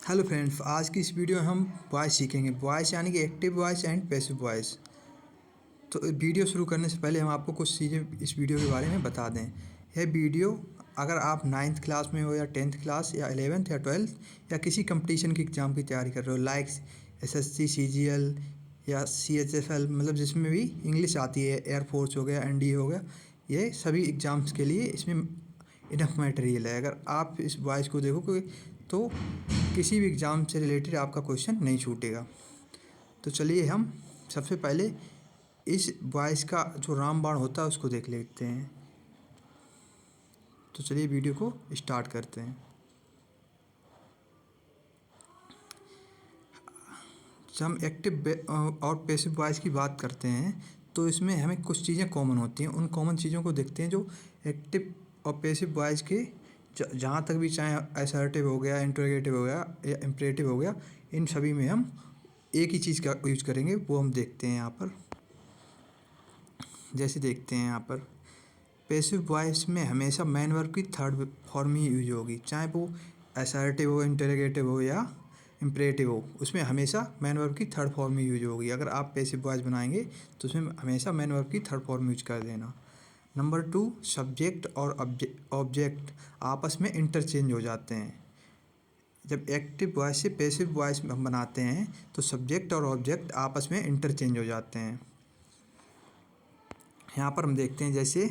Hello friends, आज की इस वीडियो में हम वॉइस सीखेंगे। वॉइस यानी कि active voice and passive voice. तो वीडियो शुरू करने से पहले हम आपको कुछ चीज़ें इस वीडियो के बारे में बता दें। यह वीडियो अगर आप 9th क्लास में हो या 10th क्लास या 11th या 12th या किसी कंपटीशन की एग्ज़ाम की तैयारी कर रहे हो, लाइक एसएससी, सीजीएल या सीएचएसएल, मतलब जिसमें भी इंग्लिश आती है, एयरफोर्स हो गया, एनडीए हो गया, ये सभी एग्ज़ाम्स के लिए इसमें इनफ मटेरियल है। अगर आप इस वॉइस को देखोगे तो किसी भी एग्ज़ाम से रिलेटेड आपका क्वेश्चन नहीं छूटेगा। तो चलिए हम सबसे पहले इस वॉइस का जो रामबाण होता है उसको देख लेते हैं। तो चलिए वीडियो को स्टार्ट करते हैं। जब हम एक्टिव और पैसिव वॉइस की बात करते हैं तो इसमें हमें कुछ चीज़ें कॉमन होती हैं। उन कॉमन चीज़ों को देखते हैं जो एक्टिव और पैसिव वॉइस के जहाँ तक भी, चाहे असर्टिव हो गया, इंट्रोगेटिव हो गया या इम्परेटिव हो गया, इन सभी में हम एक ही चीज़ का यूज करेंगे, वो हम देखते हैं यहाँ पर। जैसे देखते हैं यहाँ पर पैसिव वॉइस में हमेशा मेन वर्ब की थर्ड फॉर्म ही यूज होगी, चाहे वो असर्टिव हो, इंटरोगेटिव हो या इम्परेटिव हो, उसमें हमेशा मेन वर्ब की थर्ड फॉर्म ही यूज होगी। अगर आप पैसिव वॉइस बनाएंगे तो उसमें हमेशा मेन वर्ब की थर्ड फॉर्म यूज कर देना। नंबर 2, सब्जेक्ट और ऑब्जेक्ट आपस में इंटरचेंज हो जाते हैं। जब एक्टिव वॉइस से पैसिव वॉइस हम बनाते हैं तो सब्जेक्ट और ऑब्जेक्ट आपस में इंटरचेंज हो जाते हैं। यहाँ पर हम देखते हैं जैसे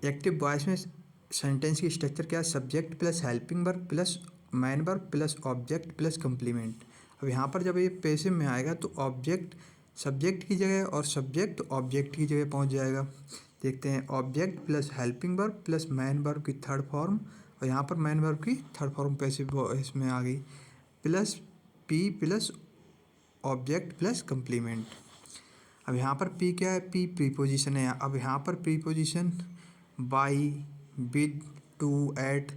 एक्टिव वॉइस में सेंटेंस की स्ट्रक्चर क्या है, subject plus helping verb plus main verb plus object plus complement. अब यहाँ पर जब ये पैसिव में आएगा तो ऑब्जेक्ट सब्जेक्ट की जगह और सब्जेक्ट ऑब्जेक्ट की जगह पहुँच जाएगा। देखते हैं, object plus helping verb plus main verb की थर्ड फॉर्म, और यहाँ पर मैन वर्ब की थर्ड फॉर्म पैसिव वॉइस में आ गई, plus P plus object plus complement. अब यहाँ पर पी क्या है, पी प्रीपोजिशन है। अब यहाँ पर preposition by, with, to, at,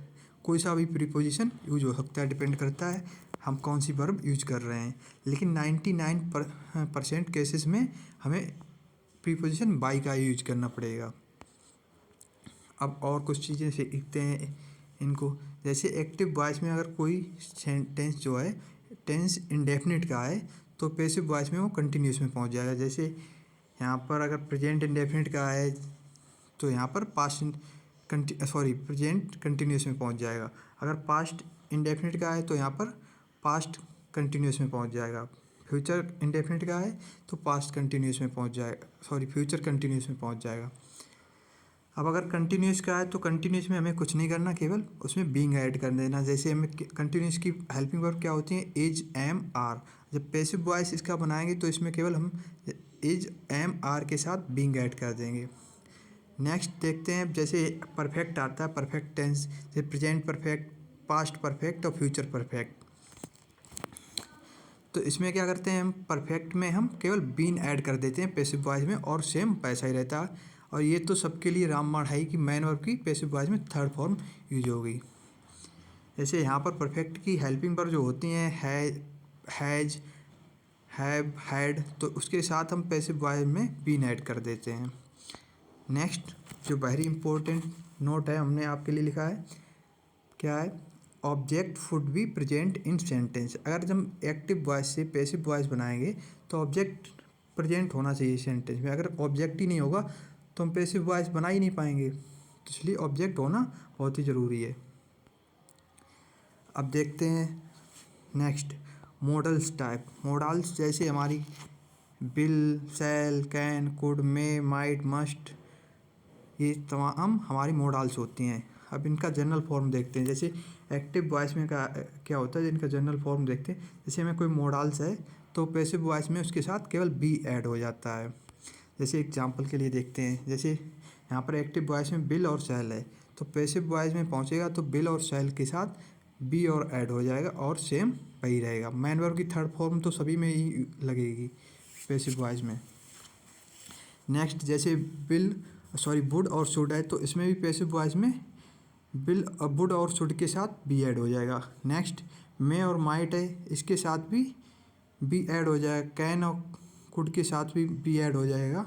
कोई सा भी प्रीपोजिशन यूज हो सकता है, डिपेंड करता है हम कौन सी वर्ब यूज कर रहे हैं। लेकिन 99% केसेस में हमें प्रीपोजिशन बाई का यूज करना पड़ेगा। अब और कुछ चीज़ें सीखते हैं इनको। जैसे एक्टिव वॉइस में अगर कोई सेंटेंस जो है टेंस इंडेफिनिट का है तो पैसिव वॉइस में वो कंटिन्यूस में पहुंच जाएगा। जैसे यहाँ पर अगर प्रेजेंट इंडेफिनिट का है तो यहाँ पर प्रेजेंट कंटिन्यूस में पहुंच जाएगा। अगर पास्ट इंडेफिनिट का है तो यहाँ पर पास्ट कंटिन्यूस में पहुंच जाएगा। फ्यूचर इंडेफिनिट का है तो पास्ट कंटिन्यूस में पहुंच जाएगा, फ्यूचर कंटिन्यूस में पहुंच जाएगा। अब अगर कंटिन्यूस का है तो कंटिन्यूस में हमें कुछ नहीं करना, केवल उसमें बीइंग ऐड कर देना। जैसे हमें कंटिन्यूस की हेल्पिंग वर्ब क्या होती है, इज, एम, आर। जब पैसिव वॉइस इसका बनाएंगे तो इसमें केवल हम इज, एम, आर के साथ बीइंग ऐड कर देंगे। नेक्स्ट देखते हैं, जैसे परफेक्ट आता है, परफेक्ट टेंस, जैसे प्रेजेंट परफेक्ट, पास्ट परफेक्ट और फ्यूचर परफेक्ट। तो इसमें क्या करते हैं, हम परफेक्ट में हम केवल बीन ऐड कर देते हैं पैसिव वॉइस में, और सेम पैसा ही रहता है। और ये तो सबके लिए रामबाण है कि मैन वर्ब की पैसिव वॉइस में थर्ड फॉर्म यूज होगी। जैसे यहाँ पर परफेक्ट की हेल्पिंग वर्ब जो होती हैं हैज, हैव, हैड, तो उसके साथ हम पैसिव वॉइस में बीन ऐड कर देते हैं। नेक्स्ट जो वेरी इंपॉर्टेंट नोट है, हमने आपके लिए लिखा है, क्या है, object should be present in sentence. अगर हम एक्टिव वॉइस से पैसिव वॉइस बनाएंगे तो ऑब्जेक्ट प्रेजेंट होना चाहिए सेंटेंस में। अगर ऑब्जेक्ट ही नहीं होगा तो हम पैसिव वॉइस बना ही नहीं पाएंगे, तो इसलिए ऑब्जेक्ट होना बहुत ही ज़रूरी है। अब देखते हैं नेक्स्ट मॉडल्स टाइप। मॉडल्स जैसे हमारी will, shall, can, could, may, might, must, ये तमाम हमारी मॉडल्स होती हैं। अब इनका जनरल फॉर्म देखते हैं। जैसे एक्टिव वॉइस में क्या होता है, इनका जनरल फॉर्म देखते हैं। जैसे हमें कोई मॉडल्स है तो पैसिव वॉइस में उसके साथ केवल बी ऐड हो जाता है। जैसे एग्जांपल के लिए देखते हैं, जैसे यहाँ पर एक्टिव वॉइस में बिल और शैल है तो पैसिव वॉइस में पहुँचेगा तो बिल और शैल के साथ बी और ऐड हो जाएगा और सेम वही रहेगा। मैन वर्ब की थर्ड फॉर्म तो सभी में ही लगेगी पैसिव वॉइस में। नेक्स्ट जैसे वुड और शुड है तो इसमें भी पैसिव वॉइस में वुड और शुड के साथ बी ऐड हो जाएगा। नेक्स्ट मे और माइट है, इसके साथ भी बी ऐड हो जाएगा। कैन और कुड के साथ भी बी ऐड हो जाएगा।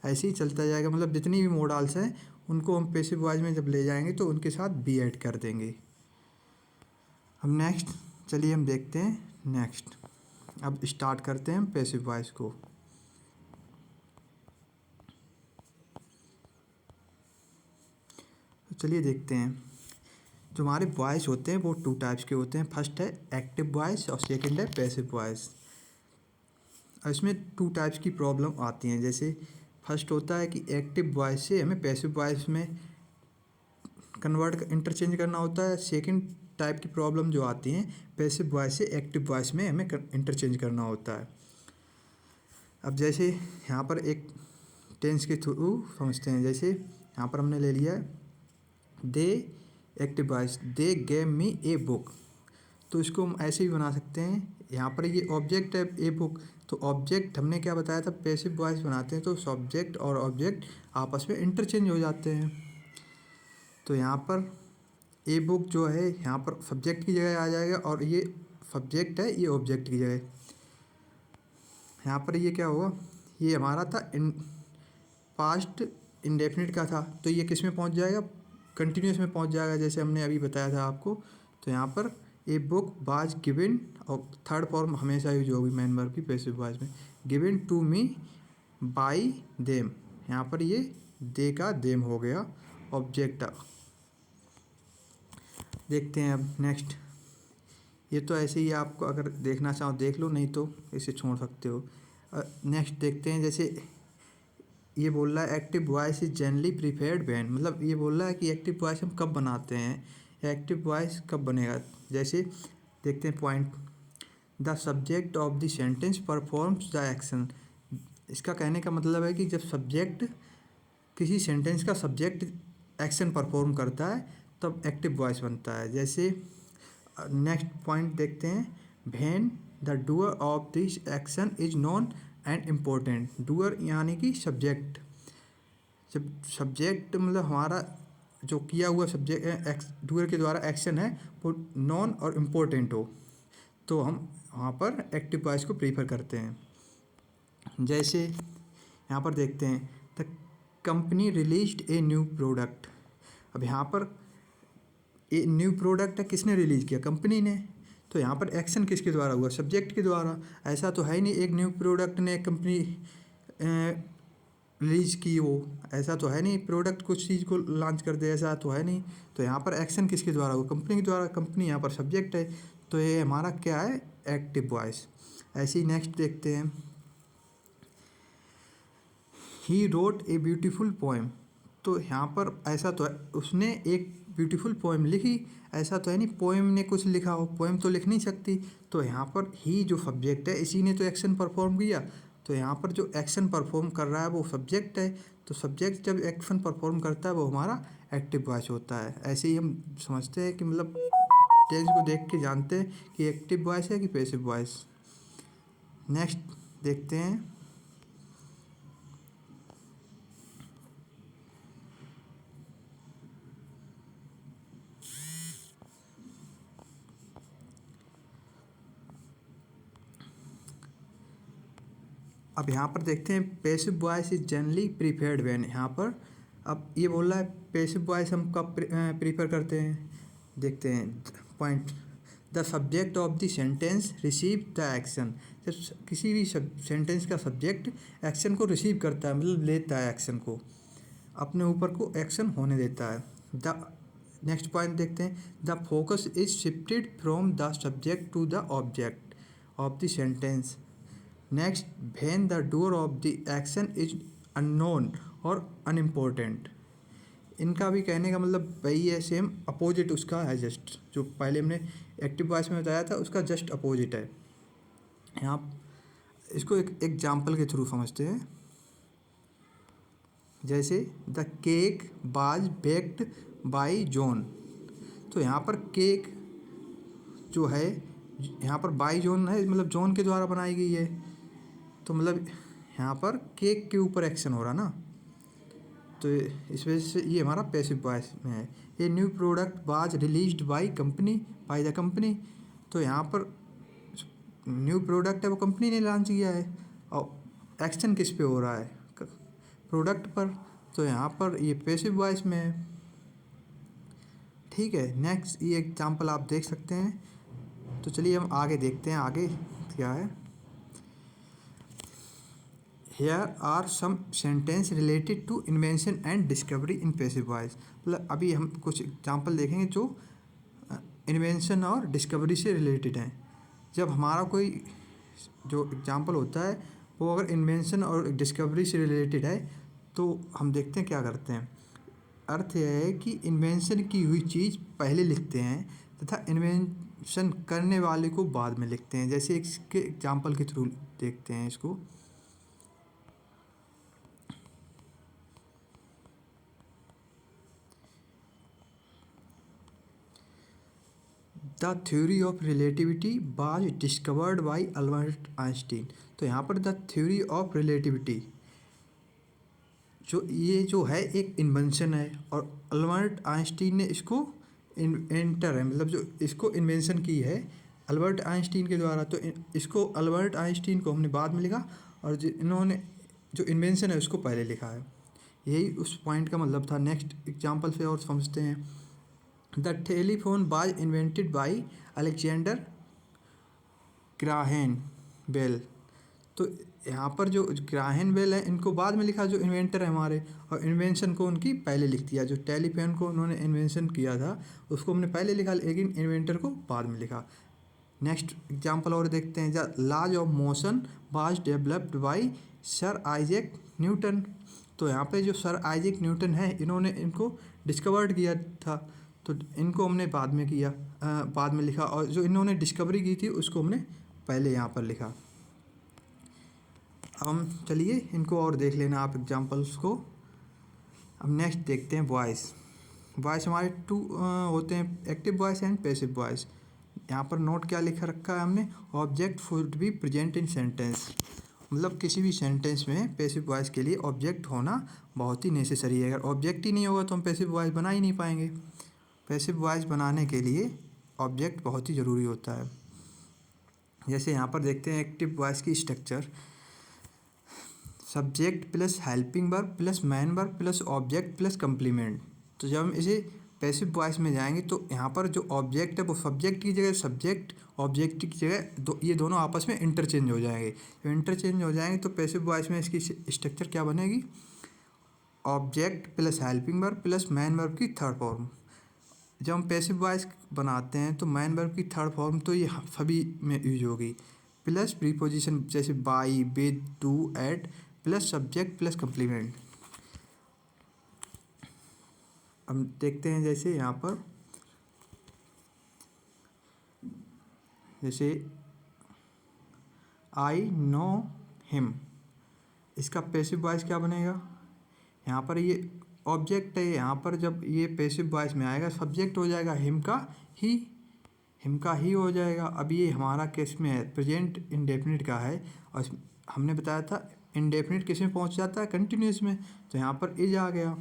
ऐसे ही चलता जाएगा, मतलब जितनी भी मॉडल्स हैं उनको हम पैसिव वॉइस में जब ले जाएंगे तो उनके साथ बी ऐड कर देंगे। अब नेक्स्ट चलिए हम देखते हैं नेक्स्ट। अब स्टार्ट करते हैं हम पैसिव वॉइस को। तो चलिए देखते हैं। जो हमारे वॉइस होते हैं वो 2 टाइप्स के होते हैं। फर्स्ट है एक्टिव वॉइस और सेकंड है पैसिव वॉइस। और इसमें 2 टाइप्स की प्रॉब्लम आती हैं। जैसे फर्स्ट होता है कि एक्टिव वॉइस से हमें पैसिव वॉइस में कन्वर्ट इंटरचेंज करना होता है। सेकंड टाइप की प्रॉब्लम जो आती हैं पैसिव वॉइस से एक्टिव वॉइस में हमें इंटरचेंज करना होता है। अब जैसे यहाँ पर एक टेंस के थ्रू समझते हैं। जैसे यहाँ पर हमने ले लिया है the active voice, they gave me a book. तो इसको हम ऐसे भी बना सकते हैं। यहाँ पर ये ऑब्जेक्ट है ए बुक, तो ऑब्जेक्ट हमने क्या बताया था, पैसिव वॉइस बनाते हैं तो सब्जेक्ट और ऑब्जेक्ट आपस में इंटरचेंज हो जाते हैं। तो यहाँ पर ए बुक जो है यहाँ पर सब्जेक्ट की जगह आ जाएगा और ये सब्जेक्ट है, ये ऑब्जेक्ट की जगह। यहाँ पर ये क्या होगा, ये हमारा था पास्ट इंडेफिनिट का था, तो ये किस में पहुँच जाएगा, कंटिन्यूस में पहुँच जाएगा, जैसे हमने अभी बताया था आपको। तो यहाँ पर ए बुक वाज गिवन, और थर्ड फॉर्म हमेशा यूज होगी मैन वर्ब की पैसिव वॉइस में, given to me by them. यहाँ पर ये दे का देम हो गया ऑब्जेक्ट। देखते हैं अब नेक्स्ट। ये तो ऐसे ही आपको अगर देखना चाहो देख लो, नहीं तो इसे छोड़ सकते हो। नेक्स्ट देखते हैं। जैसे ये बोल रहा है active voice is generally preferred when, मतलब ये बोल रहा है कि एक्टिव वॉइस हम कब बनाते हैं, एक्टिव वॉइस कब बनेगा। जैसे देखते हैं point, the subject of the sentence performs the action. इसका कहने का मतलब है कि जब सब्जेक्ट, किसी सेंटेंस का सब्जेक्ट एक्शन परफॉर्म करता है तब एक्टिव वॉइस बनता है। जैसे नेक्स्ट पॉइंट देखते हैं, when the doer of this action is non and important. Doer यानी कि सब्जेक्ट, जब सब्जेक्ट मतलब हमारा जो किया हुआ सब्जेक्ट डूअर के द्वारा एक्शन है वो नॉन और इम्पोर्टेंट हो, तो हम वहाँ पर एक्टिव वॉइस को प्रीफर करते हैं। जैसे यहाँ पर देखते हैं, the company released a new product. अब यहाँ पर ए न्यू प्रोडक्ट है, किसने रिलीज़ किया, कंपनी ने। तो यहाँ पर एक्शन किसके द्वारा हुआ, सब्जेक्ट के द्वारा। ऐसा तो है ही नहीं एक न्यू प्रोडक्ट ने कंपनी रिलीज़ की हो, ऐसा तो है नहीं प्रोडक्ट कुछ चीज़ को लॉन्च कर दे, ऐसा तो है नहीं। तो यहाँ पर एक्शन किसके द्वारा हुआ, कंपनी के द्वारा। कंपनी यहाँ पर सब्जेक्ट है, तो ये हमारा क्या है, एक्टिव वॉइस। ऐसे ही नेक्स्ट देखते हैं, he wrote a beautiful poem. तो यहाँ पर ऐसा तो है उसने एक ब्यूटीफुल पोएम लिखी, ऐसा तो है नहीं पोएम ने कुछ लिखा हो, पोएम तो लिख नहीं सकती। तो यहाँ पर ही जो सब्जेक्ट है इसी ने तो एक्शन परफॉर्म किया, तो यहाँ पर जो एक्शन परफॉर्म कर रहा है वो सब्जेक्ट है। तो सब्जेक्ट जब एक्शन परफॉर्म करता है वो हमारा एक्टिव वॉइस होता है। ऐसे ही हम समझते हैं कि मतलब टेंस को देख के जानते हैं कि एक्टिव वॉइस है कि पैसिव वॉइस। नेक्स्ट देखते हैं, अब यहाँ पर देखते हैं passive voice is generally preferred when. यहाँ पर अब ये बोल रहा है पैसिव वॉइस हम कब प्रीफर करते हैं। देखते हैं point, the subject of the sentence receive the action. जब किसी भी सेंटेंस का सब्जेक्ट एक्शन को रिसीव करता है, मतलब लेता है एक्शन को, अपने ऊपर को एक्शन होने देता है। द नेक्स्ट पॉइंट देखते हैं, the focus is shifted from the subject to the object of the sentence. Next, when the doer of the action is unknown और अनइम्पोर्टेंट। इनका भी कहने का मतलब वही है, सेम अपोजिट उसका है, जस्ट जो पहले हमने एक्टिव वॉइस में बताया था उसका जस्ट अपोजिट है। यहाँ इसको एक एग्जाम्पल के थ्रू समझते हैं। जैसे द केक बाज बेक्ड बाई जॉन। तो यहाँ पर केक जो है यहाँ पर बाई जॉन है, मतलब जॉन के द्वारा बनाई गई है, तो मतलब यहाँ पर केक के ऊपर एक्शन हो रहा ना, तो इस वजह से ये हमारा पैसिव वॉइस में है। ये new product was released by company, by the company. तो यहाँ पर न्यू प्रोडक्ट है वो कंपनी ने लॉन्च किया है, और एक्शन किस पे हो रहा है, प्रोडक्ट पर। तो यहाँ पर ये पैसिव वॉइस में है। ठीक है, नेक्स्ट ये एग्जांपल आप देख सकते हैं। तो चलिए हम आगे देखते हैं आगे क्या है। Here are some sentence related to invention and discovery in passive voice. मतलब अभी हम कुछ एग्जाम्पल देखेंगे जो इन्वेंशन और डिस्कवरी से रिलेटेड हैं। जब हमारा कोई जो एग्जाम्पल होता है वो अगर इन्वेंशन और डिस्कवरी से रिलेटेड है तो हम देखते हैं क्या करते हैं। अर्थ यह है कि इन्वेंशन की हुई चीज़ पहले लिखते हैं तथा इन्वेंशन करने वाले को बाद में लिखते हैं। जैसे इसके एग्जाम्पल के थ्रू देखते हैं इसको। The theory of relativity was discovered by Albert Einstein. तो यहाँ पर द थ्योरी ऑफ रिलेटिविटी जो है एक इन्वेंशन है और अल्बर्ट आइंस्टीन ने इसको इन्वेंटर है, मतलब जो इसको इन्वेंशन की है अल्बर्ट आइंस्टीन के द्वारा। तो इसको अल्बर्ट आइंस्टीन को हमने बाद में लिखा और इन्होंने जो इन्वेंशन है उसको पहले लिखा है। यही उस पॉइंट का मतलब था। नेक्स्ट एग्जाम्पल से और समझते हैं। The telephone was invented by Alexander Graham Bell. तो यहाँ पर जो ग्राहम बेल है इनको बाद में लिखा, जो इन्वेंटर है हमारे, और इन्वेंशन को उनकी पहले लिख दिया। जो टेलीफोन को उन्होंने इन्वेंशन किया था उसको हमने पहले लिखा लेकिन इन्वेंटर को बाद में लिखा। नेक्स्ट एग्जाम्पल और देखते हैं। The laws of motion was developed by sir Isaac Newton. तो यहाँ पे जो सर आइजैक न्यूटन है इन्होंने इनको डिस्कवर्ड किया था, तो इनको हमने बाद में किया, बाद में लिखा, और जो इन्होंने डिस्कवरी की थी उसको हमने पहले यहाँ पर लिखा। अब हम चलिए इनको और देख लेना आप एग्जाम्पल्स को। अब नेक्स्ट देखते हैं वॉइस। वॉइस हमारे टू होते हैं, active voice and passive voice. यहाँ पर नोट क्या लिखा रखा है हमने, object should be present in sentence. मतलब किसी भी सेंटेंस में पैसिव वॉइस के लिए ऑब्जेक्ट होना बहुत ही नेसेसरी है। अगर ऑब्जेक्ट ही नहीं होगा तो हम पैसिव वॉइस बना ही नहीं पाएंगे। पैसिव वॉइस बनाने के लिए ऑब्जेक्ट बहुत ही ज़रूरी होता है। जैसे यहाँ पर देखते हैं एक्टिव वॉइस की structure. Subject plus helping verb plus main verb plus object plus complement. तो जब हम इसे पैसिव वॉइस में जाएंगे तो यहाँ पर जो ऑब्जेक्ट है वो सब्जेक्ट की जगह सब्जेक्ट, ऑब्जेक्ट की जगह ये दोनों आपस में इंटरचेंज हो जाएंगे। जब इंटरचेंज हो जाएंगे तो पैसिव वॉइस में इसकी स्ट्रक्चर क्या बनेगी, object plus helping verb plus main verb की थर्ड फॉर्म। जब हम पैसिव वॉइस बनाते हैं तो मैन वर्ब की थर्ड फॉर्म तो ये सभी में यूज होगी, प्लस प्रीपोजिशन जैसे by, with, to, at, plus subject plus complement. हम देखते हैं जैसे यहाँ पर, जैसे आई नो हिम, इसका पैसिव वॉइस क्या बनेगा। यहाँ पर ये ऑब्जेक्ट है, यहाँ पर जब ये पैसिव वॉइस में आएगा सब्जेक्ट हो जाएगा हिम का ही हो जाएगा। अब ये हमारा केस में है प्रेजेंट इंडेफिनिट का है, और हमने बताया था इंडेफिनिट किस में पहुँच जाता है, कंटिन्यूस में। तो यहाँ पर इज आ गया।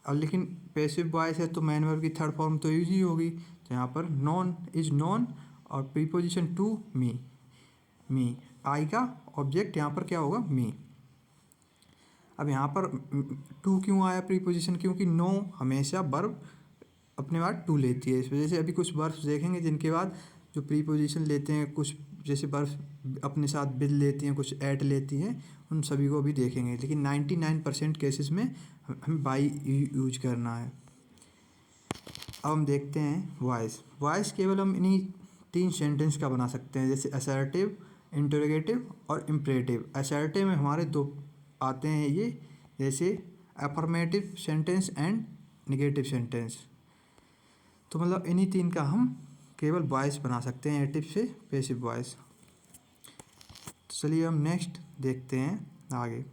और लेकिन पैसिव वॉइस है तो मैन वर्ब की थर्ड फॉर्म तो यूज ही होगी। तो यहाँ पर नॉन, इज नॉन, और प्रीपोजिशन टू मी, आई का ऑब्जेक्ट यहाँ पर क्या होगा, मी। अब यहाँ पर टू क्यों आया प्रीपोजिशन, क्योंकि नो हमेशा वर्ब अपने बाद टू लेती है। इस वजह से अभी कुछ वर्ब्स देखेंगे जिनके बाद जो प्रीपोजिशन लेते हैं, कुछ जैसे वर्ब्स अपने साथ विद लेती हैं, कुछ एट लेती हैं, उन सभी को भी देखेंगे। लेकिन 99% केसेस में हमें बाई यूज करना है। अब हम देखते हैं वॉइस केवल हम इन्हीं 3 सेंटेंस का बना सकते हैं, जैसे असर्टिव, इंटरोगेटिव और इम्परेटिव। असर्टिव में हमारे 2 आते हैं ये, जैसे affirmative sentence and negative sentence. तो मतलब इन्हीं 3 का हम केवल वॉइस बना सकते हैं, एक्टिव से पैसिव वॉइस। तो चलिए हम नेक्स्ट देखते हैं आगे।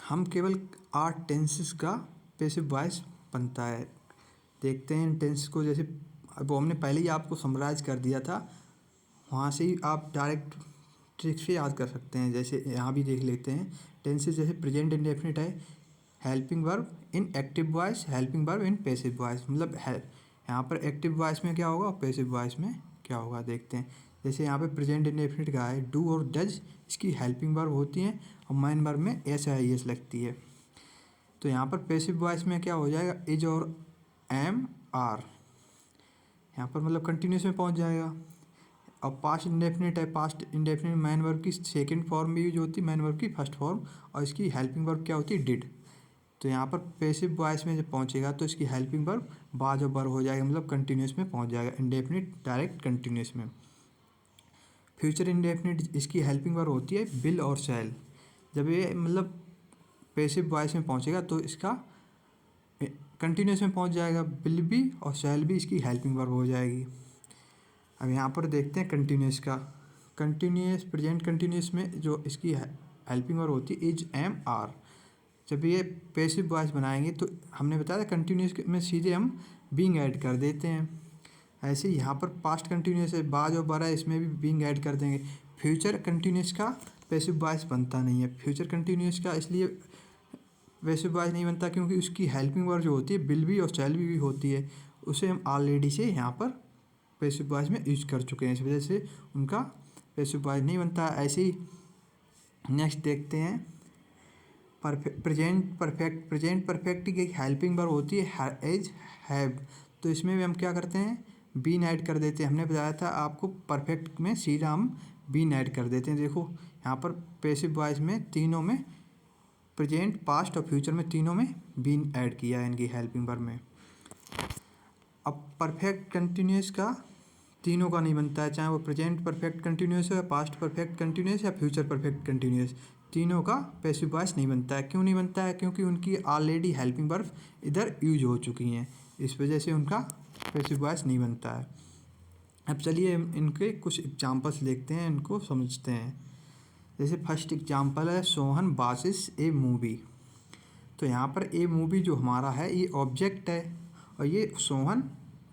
हम केवल 8 टेंसेस का पैसिव वॉइस बनता है। देखते हैं टेंस को, जैसे वो हमने पहले ही आपको समराइज कर दिया था, वहाँ से ही आप डायरेक्ट ट्रिक से याद कर सकते हैं। जैसे यहाँ भी देख लेते हैं टेंसेस, जैसे प्रेजेंट इंडेफिनिट है, helping verb in active voice, helping verb in passive voice. मतलब है यहाँ पर एक्टिव वॉइस में क्या होगा और पैसिव वॉइस में क्या होगा, देखते हैं। जैसे यहाँ पे प्रेजेंट इंडेफिनिट का है, डू और डज इसकी हेल्पिंग वर्ब होती हैं और मेन वर्ब में एस आई एस लगती है। तो यहाँ पर पैसिव वॉइस में क्या हो जाएगा, इज और एम आर, यहाँ पर मतलब कंटिन्यूस में पहुँच जाएगा। और पास्ट इंडेफिनिट है, पास्ट इंडेफिनिट मैन वर्ब की सेकंड फॉर्म भी यूज होती है मैन वर्ब की फर्स्ट फॉर्म, और इसकी हेल्पिंग वर्ब क्या होती है, डिड। तो यहाँ पर पैसिव वॉइस में जब पहुँचेगा तो इसकी हेल्पिंग वर्ब बाज और बर हो जाएगा, मतलब कंटिन्यूस में पहुँच जाएगा, इंडेफिनिट डायरेक्ट कंटिन्यूस में। फ्यूचर इंडेफिनिट इसकी हेल्पिंग वर्ब होती है विल और शैल। जब ये मतलब पैसिव वॉइस में पहुँचेगा तो इसका कंटिन्यूस में पहुँच जाएगा, विल भी और शैल भी इसकी हेल्पिंग वर्ब हो जाएगी। अब यहाँ पर देखते हैं कंटिन्यूस का। कंटिन्यूस प्रेजेंट कंटिन्यूस में जो इसकी हेल्पिंग वर्ब होती है इज एम आर। जब ये पैसिव वॉइस बनाएंगे तो हमने बताया कंटिन्यूस में सीधे हम बीइंग ऐड कर देते हैं। ऐसे ही यहाँ पर पास्ट कंटिन्यूस है, बाज और बरा, इसमें भी बीइंग ऐड कर देंगे। फ्यूचर कंटिन्यूस का पैसिव वॉइस बनता नहीं है। फ्यूचर कंटिन्यूस का इसलिए पैसिव वॉइस नहीं बनता क्योंकि उसकी हेल्पिंग वर्ब जो होती है विल भी और शैल भी होती है, उसे हम ऑलरेडी से यहाँ पर पैसिव वॉइस में यूज कर चुके हैं, इस वजह से उनका पैसिव वॉइस नहीं बनता। ऐसे ही नेक्स्ट देखते हैं प्रेजेंट परफेक्ट की हेल्पिंग वर्ब होती है एज हैव। तो इसमें भी हम क्या करते हैं, बीन ऐड कर देते हैं। हमने बताया था आपको परफेक्ट में सीधा हम बीन ऐड कर देते हैं। देखो यहाँ पर पैसिव वॉइस में तीनों में प्रेजेंट पास्ट और फ्यूचर में तीनों में बीन ऐड किया है इनकी हेल्पिंग वर्ब में। अब परफेक्ट कंटिन्यूस का तीनों का नहीं बनता है, चाहे वो प्रेजेंट परफेक्ट कंटिन्यूस हो या पास्ट परफेक्ट कंटिन्यूस या फ्यूचर परफेक्ट कंटिन्यूस, तीनों का पैसिव वॉइस नहीं बनता है। क्यों नहीं बनता है, क्योंकि उनकी ऑलरेडी हेल्पिंग वर्ब इधर यूज हो चुकी हैं, इस वजह से उनका पैसिव वॉइस नहीं बनता है। अब चलिए इनके कुछ एग्जांपल्स देखते हैं, इनको समझते हैं। जैसे फर्स्ट एग्जांपल है सोहन वाचेस ए मूवी। तो यहाँ पर ए मूवी जो हमारा है ये ऑब्जेक्ट है और ये सोहन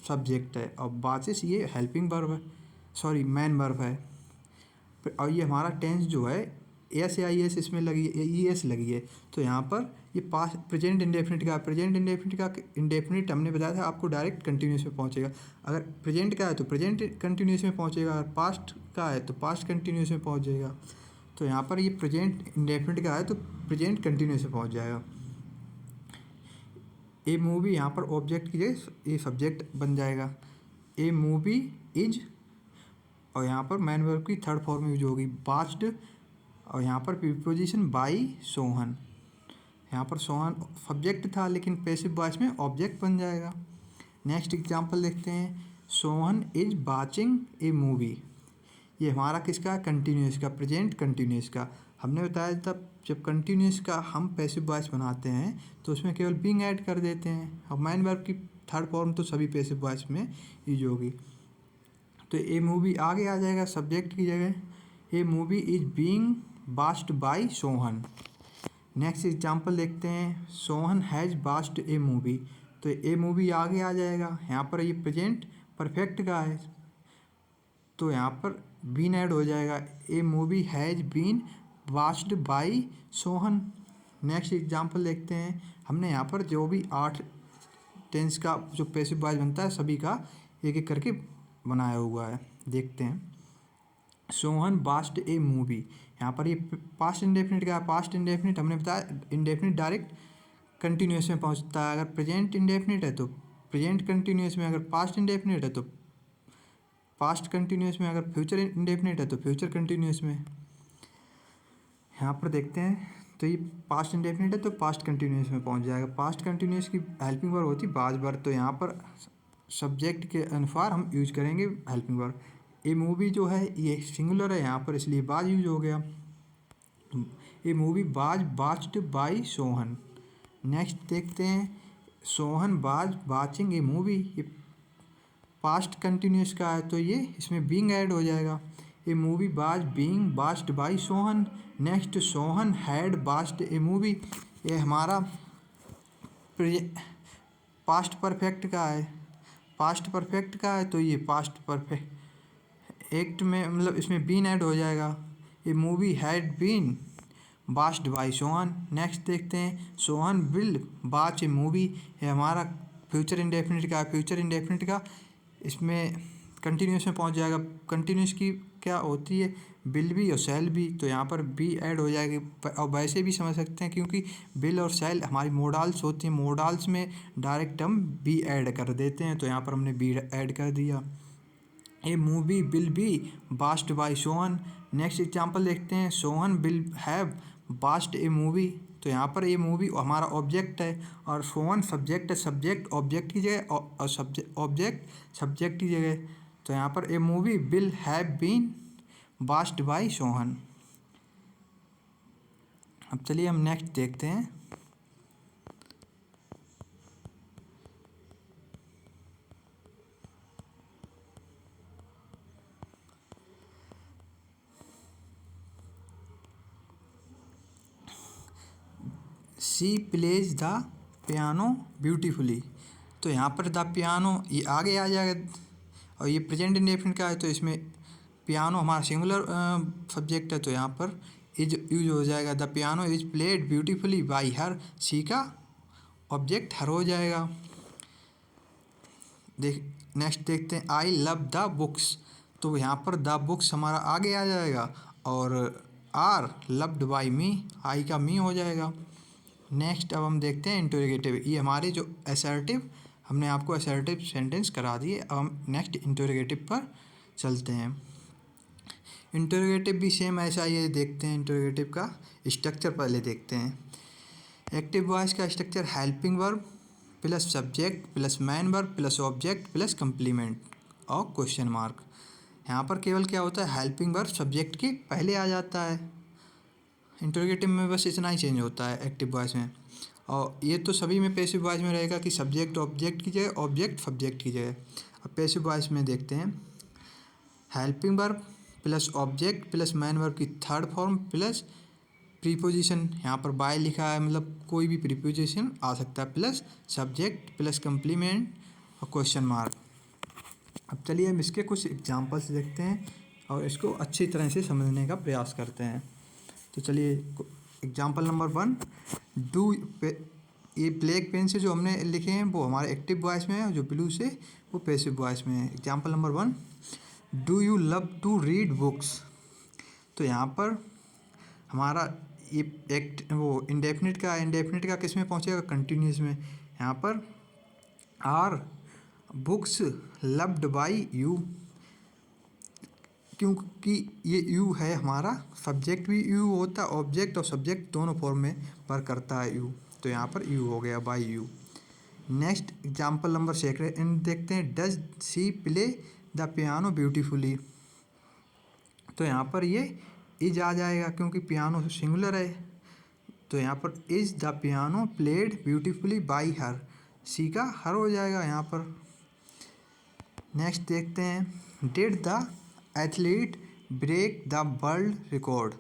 सब्जेक्ट है और वाचेस ये हेल्पिंग वर्ब है, सॉरी मैन वर्ब है। और ये हमारा टेंस जो है एस या आई एस इसमें लगी है, ई एस लगी है। तो यहाँ पर ये पास्ट प्रेजेंट इंडेफिनिट का इंडेफिनिट हमने बताया था आपको डायरेक्ट कंटिन्यूस में पहुँचेगा। अगर प्रेजेंट का है तो प्रेजेंट कंटिन्यूस में पहुँचेगा, अगर पास्ट का है तो पास्ट कंटिन्यूस में पहुँच जाएगा। तो यहाँ पर ये प्रेजेंट इंडेफिनिट का है तो प्रेजेंट कंटिन्यूस में पहुँच जाएगा। ए मूवी यहाँ पर ऑब्जेक्ट की जगह ये सब्जेक्ट बन जाएगा। ए मूवी इज, और यहाँ पर मैन वर्ब की थर्ड फॉर्म यूज होगी वाच्ड, और यहाँ पर प्रीपोजिशन बाई सोहन। यहाँ पर सोहन सब्जेक्ट था लेकिन पैसिव वॉइस में ऑब्जेक्ट बन जाएगा। नेक्स्ट एग्जांपल देखते हैं Sohan is watching A movie. ये हमारा किसका, कंटिन्यूस का, प्रेजेंट कंटिन्यूस का। हमने बताया था जब कंटिन्यूस का हम पैसिव वॉइस बनाते हैं तो उसमें केवल बीइंग ऐड कर देते हैं, और मैन वर्ब की थर्ड फॉर्म तो सभी पैसिव वॉइस में यूज होगी। तो ए मूवी आगे आ जाएगा सब्जेक्ट की जगह, a movie is being watched by Sohan. Next example देखते हैं Sohan has watched a movie. तो ए मूवी आगे आ जाएगा, यहाँ पर ये प्रेजेंट परफेक्ट का है तो यहाँ पर बीन ऐड हो जाएगा, a movie has been watched by Sohan. Next example देखते हैं, हमने यहाँ पर जो भी 8 टेंस का जो पैसिव वॉइस बनता है सभी का एक एक करके बनाया हुआ है, देखते हैं। सोहन वॉच्ड ए मूवी, यहाँ पर ये पास्ट इंडेफिनिट का, पास्ट इंडेफिनिट हमने बताया इंडेफिनिट डायरेक्ट कंटिन्यूस में पहुँचता है। अगर प्रेजेंट इंडेफिनिट है तो प्रेजेंट कंटिन्यूस में, अगर पास्ट इंडेफिनिट है तो पास्ट कंटिन्यूस में, अगर फ्यूचर इंडेफिनिट है तो फ्यूचर कंटिन्यूस में। यहाँ पर देखते हैं तो ये पास्ट इंडेफिनिट है तो पास्ट कंटिन्यूस में पहुँच जाएगा। पास्ट कंटिन्यूस की हेल्पिंग वर्ब होती है बाज वर्ब, तो यहाँ पर सब्जेक्ट के अनुसार हम यूज करेंगे हेल्पिंग वर्ब। ए मूवी जो है ये सिंगुलर है यहाँ पर इसलिए बाज यूज हो गया, ए मूवी बाज वॉच्ड बाय सोहन। नेक्स्ट देखते हैं सोहन बाज वाचिंग ए मूवी, ये पास्ट कंटिन्यूस का है तो ये इसमें बीइंग ऐड हो जाएगा, ए मूवी बाज being watched by Sohan. Next Sohan had watched a movie, ये हमारा पास्ट परफेक्ट का है, पास्ट परफेक्ट का है तो ये पास्ट परफेक्ट एक्ट में मतलब इसमें बीन ऐड हो जाएगा, a movie had been watched by Sohan. Next देखते हैं Sohan will watch a movie, ये हमारा फ्यूचर इंडेफिनिट का, फ्यूचर इंडेफिनिट का इसमें कंटिन्यूस में पहुंच जाएगा। कंटिन्यूस की क्या होती है, विल बी और शैल बी, तो यहाँ पर बी ऐड हो जाएगी। और वैसे भी समझ सकते हैं क्योंकि विल और शैल हमारी मोडाल्स होती हैं, मोडाल्स में डायरेक्ट हम बी ऐड कर देते हैं, तो यहाँ पर हमने बी ऐड कर दिया। A movie will be watched by Sohan. Next example देखते हैं, Sohan will have watched a movie, तो यहाँ पर ये मूवी हमारा ऑब्जेक्ट है और सोहन सब्जेक्ट है, सब्जेक्ट ऑब्जेक्ट की जगह और सब्जेक्ट ऑब्जेक्ट सब्जेक्ट की जगह, तो यहाँ पर a movie will have been watched by Sohan. अब चलिए हम नेक्स्ट देखते हैं। She plays the piano beautifully, तो यहाँ पर द पियानो ये आगे आ जाएगा और ये प्रेजेंट इंडेफिनिट का है, तो इसमें पियानो हमारा सिंगुलर सब्जेक्ट है, तो यहाँ पर इज यूज हो जाएगा। The piano is played beautifully by her, she का ऑब्जेक्ट हर हो जाएगा। नेक्स्ट देखते हैं, आई लव द बुक्स, तो यहाँ पर द बुक्स हमारा आगे आ जाएगा और आर लव्ड बाई मी, आई का मी हो जाएगा। नेक्स्ट अब हम देखते हैं इंटरोगेटिव, ये हमारे जो असर्टिव, हमने आपको असर्टिव सेंटेंस करा दिए। अब हम नेक्स्ट इंटरोगेटिव पर चलते हैं। इंटरोगेटिव भी सेम ऐसा ही है, देखते हैं इंटरोगेटिव का स्ट्रक्चर पहले देखते हैं। एक्टिव वॉइस का structure helping verb plus subject plus main verb plus object plus complement और क्वेश्चन मार्क। यहाँ पर केवल क्या होता है, हेल्पिंग वर्ब सब्जेक्ट के पहले आ जाता है। इंटरोगेटिव में बस इतना ही चेंज होता है एक्टिव वॉइस में, और ये तो सभी में पैसिव वॉइस में रहेगा कि सब्जेक्ट ऑब्जेक्ट की जगह, ऑब्जेक्ट सब्जेक्ट की जगह। अब पैसिव वॉइस में देखते हैं, helping verb plus object plus main verb की थर्ड फॉर्म प्लस प्रीपोजिशन, यहाँ पर बाय लिखा है मतलब कोई भी प्रीपोजिशन आ सकता है, प्लस सब्जेक्ट प्लस कंप्लीमेंट और क्वेश्चन मार्क। अब चलिए हम इसके कुछ एग्जांपल्स देखते हैं और इसको अच्छी तरह से समझने का प्रयास करते हैं। तो चलिए एग्जांपल नंबर 1, डू, ये ब्लैक पेन से जो हमने लिखे हैं वो हमारे एक्टिव वॉइस में है और जो ब्लू से वो पैसिव वॉइस में है। Example number 1, do you love to read books, तो यहाँ पर हमारा ये वो इंडेफिनिट का किस में पहुँचेगा, कंटिन्यूस में। यहाँ पर are books loved by you, क्योंकि ये यू है हमारा, सब्जेक्ट भी यू होता है, ऑब्जेक्ट और सब्जेक्ट दोनों फॉर्म में वर्क करता है यू, तो यहाँ पर यू हो गया by you. Next example number 2 देखते हैं, does she play the piano beautifully, तो यहाँ पर ये इज आ जाएगा क्योंकि पियानो सिंगुलर है, तो यहाँ पर is the piano played beautifully by her, she का हर हो जाएगा यहाँ पर। नेक्स्ट देखते हैं, did the athlete break the world record,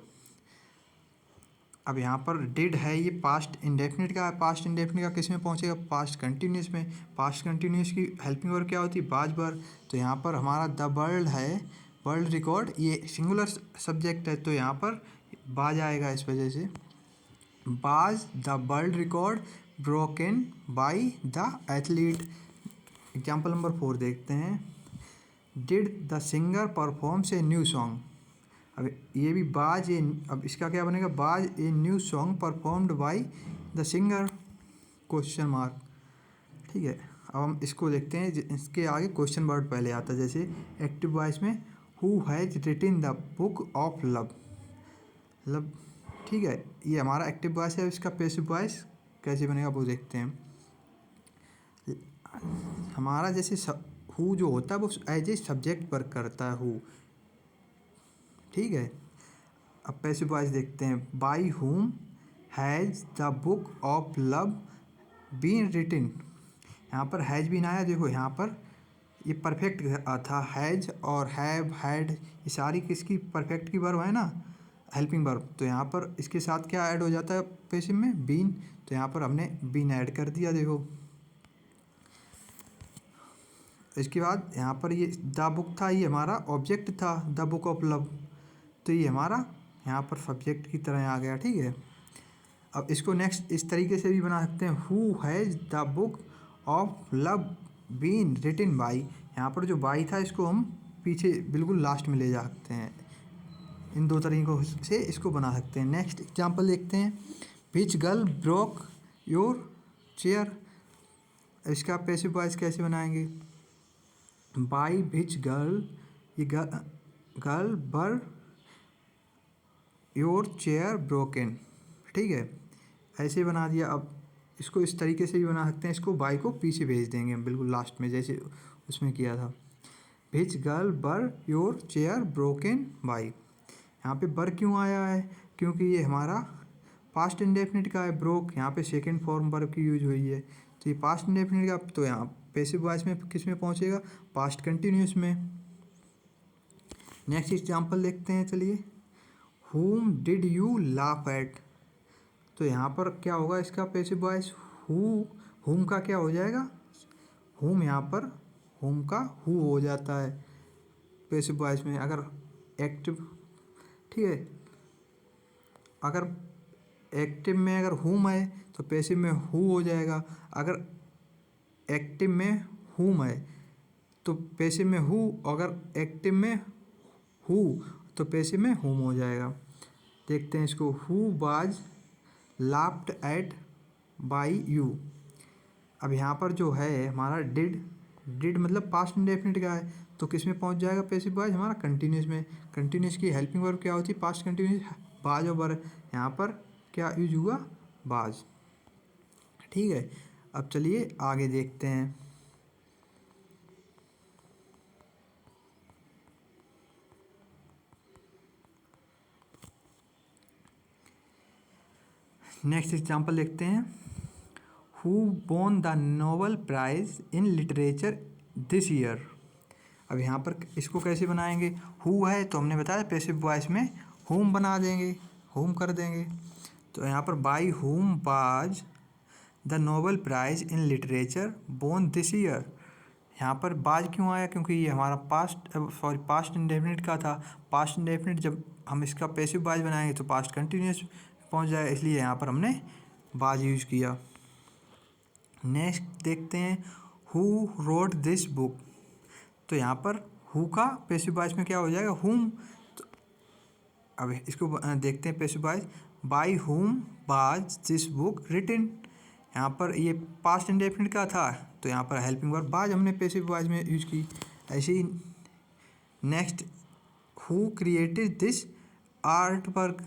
अब यहाँ पर डिड है ये पास्ट इंडेफिनिट का है, पास्ट इंडेफिनिट का किस में पहुँचेगा, पास्ट कंटिन्यूस में। पास्ट कंटिन्यूस की हेल्पिंग वर्ब क्या होती है, वाज वर, तो यहाँ पर हमारा द वर्ल्ड है, वर्ल्ड रिकॉर्ड ये सिंगुलर सब्जेक्ट है, तो यहाँ पर बाज आएगा, इस वजह से was the world record broken by the athlete. Example number 4 देखते हैं, did the singer performs a new song, अब ये भी बाज ए, अब इसका क्या बनेगा, बाज a new song performed by the singer, question mark. ठीक है, अब हम इसको देखते हैं, इसके आगे क्वेश्चन वर्ड पहले आता है, जैसे एक्टिव वॉइस में who has written the book of love, love, ठीक है, ये हमारा एक्टिव वॉइस है। इसका पैसिव वॉइस कैसे बनेगा वो देखते हैं। हमारा जैसे हु जो होता है वो एज ए सब्जेक्ट वर्क करता है हु, ठीक है। अब पैसिव वॉइस देखते हैं, by whom has the book of love been written, यहाँ पर हैज़ बीन आया, देखो यहाँ पर ये परफेक्ट था, हैज़ और हैव हैड ये सारी किसकी परफेक्ट की वर्ब है ना, हेल्पिंग वर्ब, तो यहाँ पर इसके साथ क्या ऐड हो जाता है पैसिव में, बीन, तो यहाँ पर हमने बीन ऐड कर दिया, देखो। इसके बाद यहाँ पर ये द बुक था, ये हमारा ऑब्जेक्ट था, द बुक ऑफ लव, तो ये हमारा यहाँ पर सब्जेक्ट की तरह आ गया, ठीक है। अब इसको नेक्स्ट इस तरीके से भी बना सकते हैं, who has the book of love been written by, यहाँ पर जो बाई था इसको हम पीछे बिल्कुल लास्ट में ले जा सकते हैं। इन दो तरीकों से इसको बना सकते हैं। नेक्स्ट एग्जांपल देखते हैं, विच गर्ल ब्रोक योर चेयर। इसका पैसिव वॉइस कैसे बनाएंगे, बाई विच गर्ल, ये गर्ल बर योर चेयर ब्रोकन। ठीक है, ऐसे बना दिया। अब इसको इस तरीके से भी बना सकते हैं, इसको बाई को पीछे भेज देंगे हम बिल्कुल लास्ट में, जैसे उसमें किया था। विच गर्ल बर योर चेयर ब्रोकन बाई। यहाँ पे बर क्यों आया है, क्योंकि ये हमारा पास्ट इंडेफिनिट का है। ब्रोक यहाँ पे सेकंड फॉर्म वर्ब की यूज हुई है, तो ये पास्ट इंडेफिनिट का, तो यहाँ पैसिव वॉइस में किस में पहुँचेगा, पास्ट कंटिन्यूस में। नेक्स्ट एग्जांपल देखते हैं, चलिए, whom did you laugh at। तो यहाँ पर क्या होगा इसका पैसिव वॉइस, whom का क्या हो जाएगा, whom, यहाँ पर whom का who हो जाता है पैसिव वॉइस में अगर एक्टिव। ठीक है, अगर एक्टिव में अगर whom है तो पैसिव में who हो जाएगा। अगर एक्टिव में whom है तो पैसिव में who, अगर एक्टिव में who तो पैसिव में whom हो जाएगा। देखते हैं इसको, who was laughed at by you। अब यहाँ पर जो है हमारा डिड मतलब पास्ट इंडेफिनिट का है, तो किस में पहुँच जाएगा पैसिव वॉइस, हमारा कंटिन्यूस में। कंटिन्यूस की हेल्पिंग वर्ब क्या होती है, पास्ट कंटिन्यूस, बाज और बर। यहाँ पर क्या यूज हुआ, बाज। ठीक है, अब चलिए आगे देखते हैं। नेक्स्ट एग्जांपल देखते हैं, who won the Nobel prize in literature this year. अब यहाँ पर इसको कैसे बनाएंगे, हु है तो हमने बताया पैसिव वॉइस में हुम बना देंगे, हुम कर देंगे। तो यहाँ पर by whom was the Nobel prize in literature won this year. यहाँ पर बाज क्यों आया, क्योंकि ये हमारा पास्ट इंडेफिनिट का था। पास्ट इंडेफिनिट जब हम इसका पैसिव वॉइस बनाएंगे तो पास्ट कंटिन्यूस पहुँच जाएगा, इसलिए यहाँ पर हमने बाज यूज किया। नेक्स्ट देखते हैं, हु रोट दिस बुक। तो यहाँ पर हु का पैसिव वॉइस में क्या हो जाएगा, हुम। तो अब इसको देखते हैं passive voice, by whom was this book written. यहाँ पर ये पास्ट इंडेफिनिट का था, तो यहाँ पर हेल्पिंग वर्ब वाज हमने पैसिव वॉइस में यूज की। ऐसे ही next, who created this art work.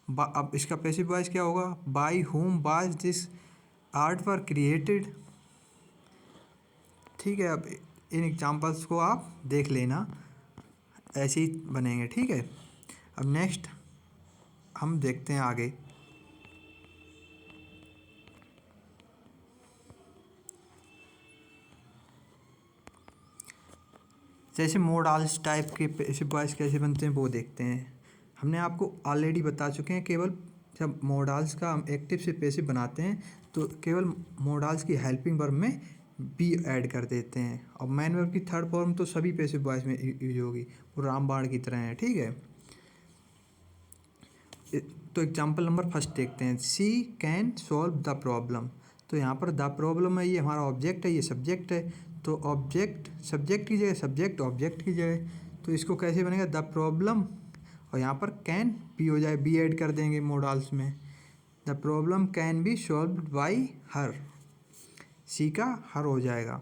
अब इसका पैसिव वॉइस क्या होगा, by whom was this art work created. ठीक है, अब इन एग्जांपल्स को आप देख लेना, ऐसे ही बनेंगे। ठीक है, अब नेक्स्ट हम देखते हैं आगे। जैसे मोडाल्स टाइप के पैसिव वॉइस कैसे बनते हैं वो देखते हैं। हमने आपको ऑलरेडी बता चुके हैं, केवल जब मोडाल्स का हम एक्टिव से पैसिव बनाते हैं तो केवल मोडाल्स की हेल्पिंग वर्ब में बी ऐड कर देते हैं, और मैन वर्ब की थर्ड फॉर्म तो सभी पैसिव वॉइस में यूज होगी, वो रामबाण की तरह है। ठीक है, तो एग्जांपल नंबर फर्स्ट देखते हैं, सी कैन सॉल्व द प्रॉब्लम। तो यहाँ पर द प्रॉब्लम है, ये हमारा ऑब्जेक्ट है, ये सब्जेक्ट है। तो ऑब्जेक्ट सब्जेक्ट की जगह, सब्जेक्ट ऑब्जेक्ट की जगह, तो इसको कैसे बनेगा, द प्रॉब्लम, और यहाँ पर कैन बी हो जाए, बी ऐड कर देंगे मोडाल्स में। The problem can be solved by her, she का हर हो जाएगा।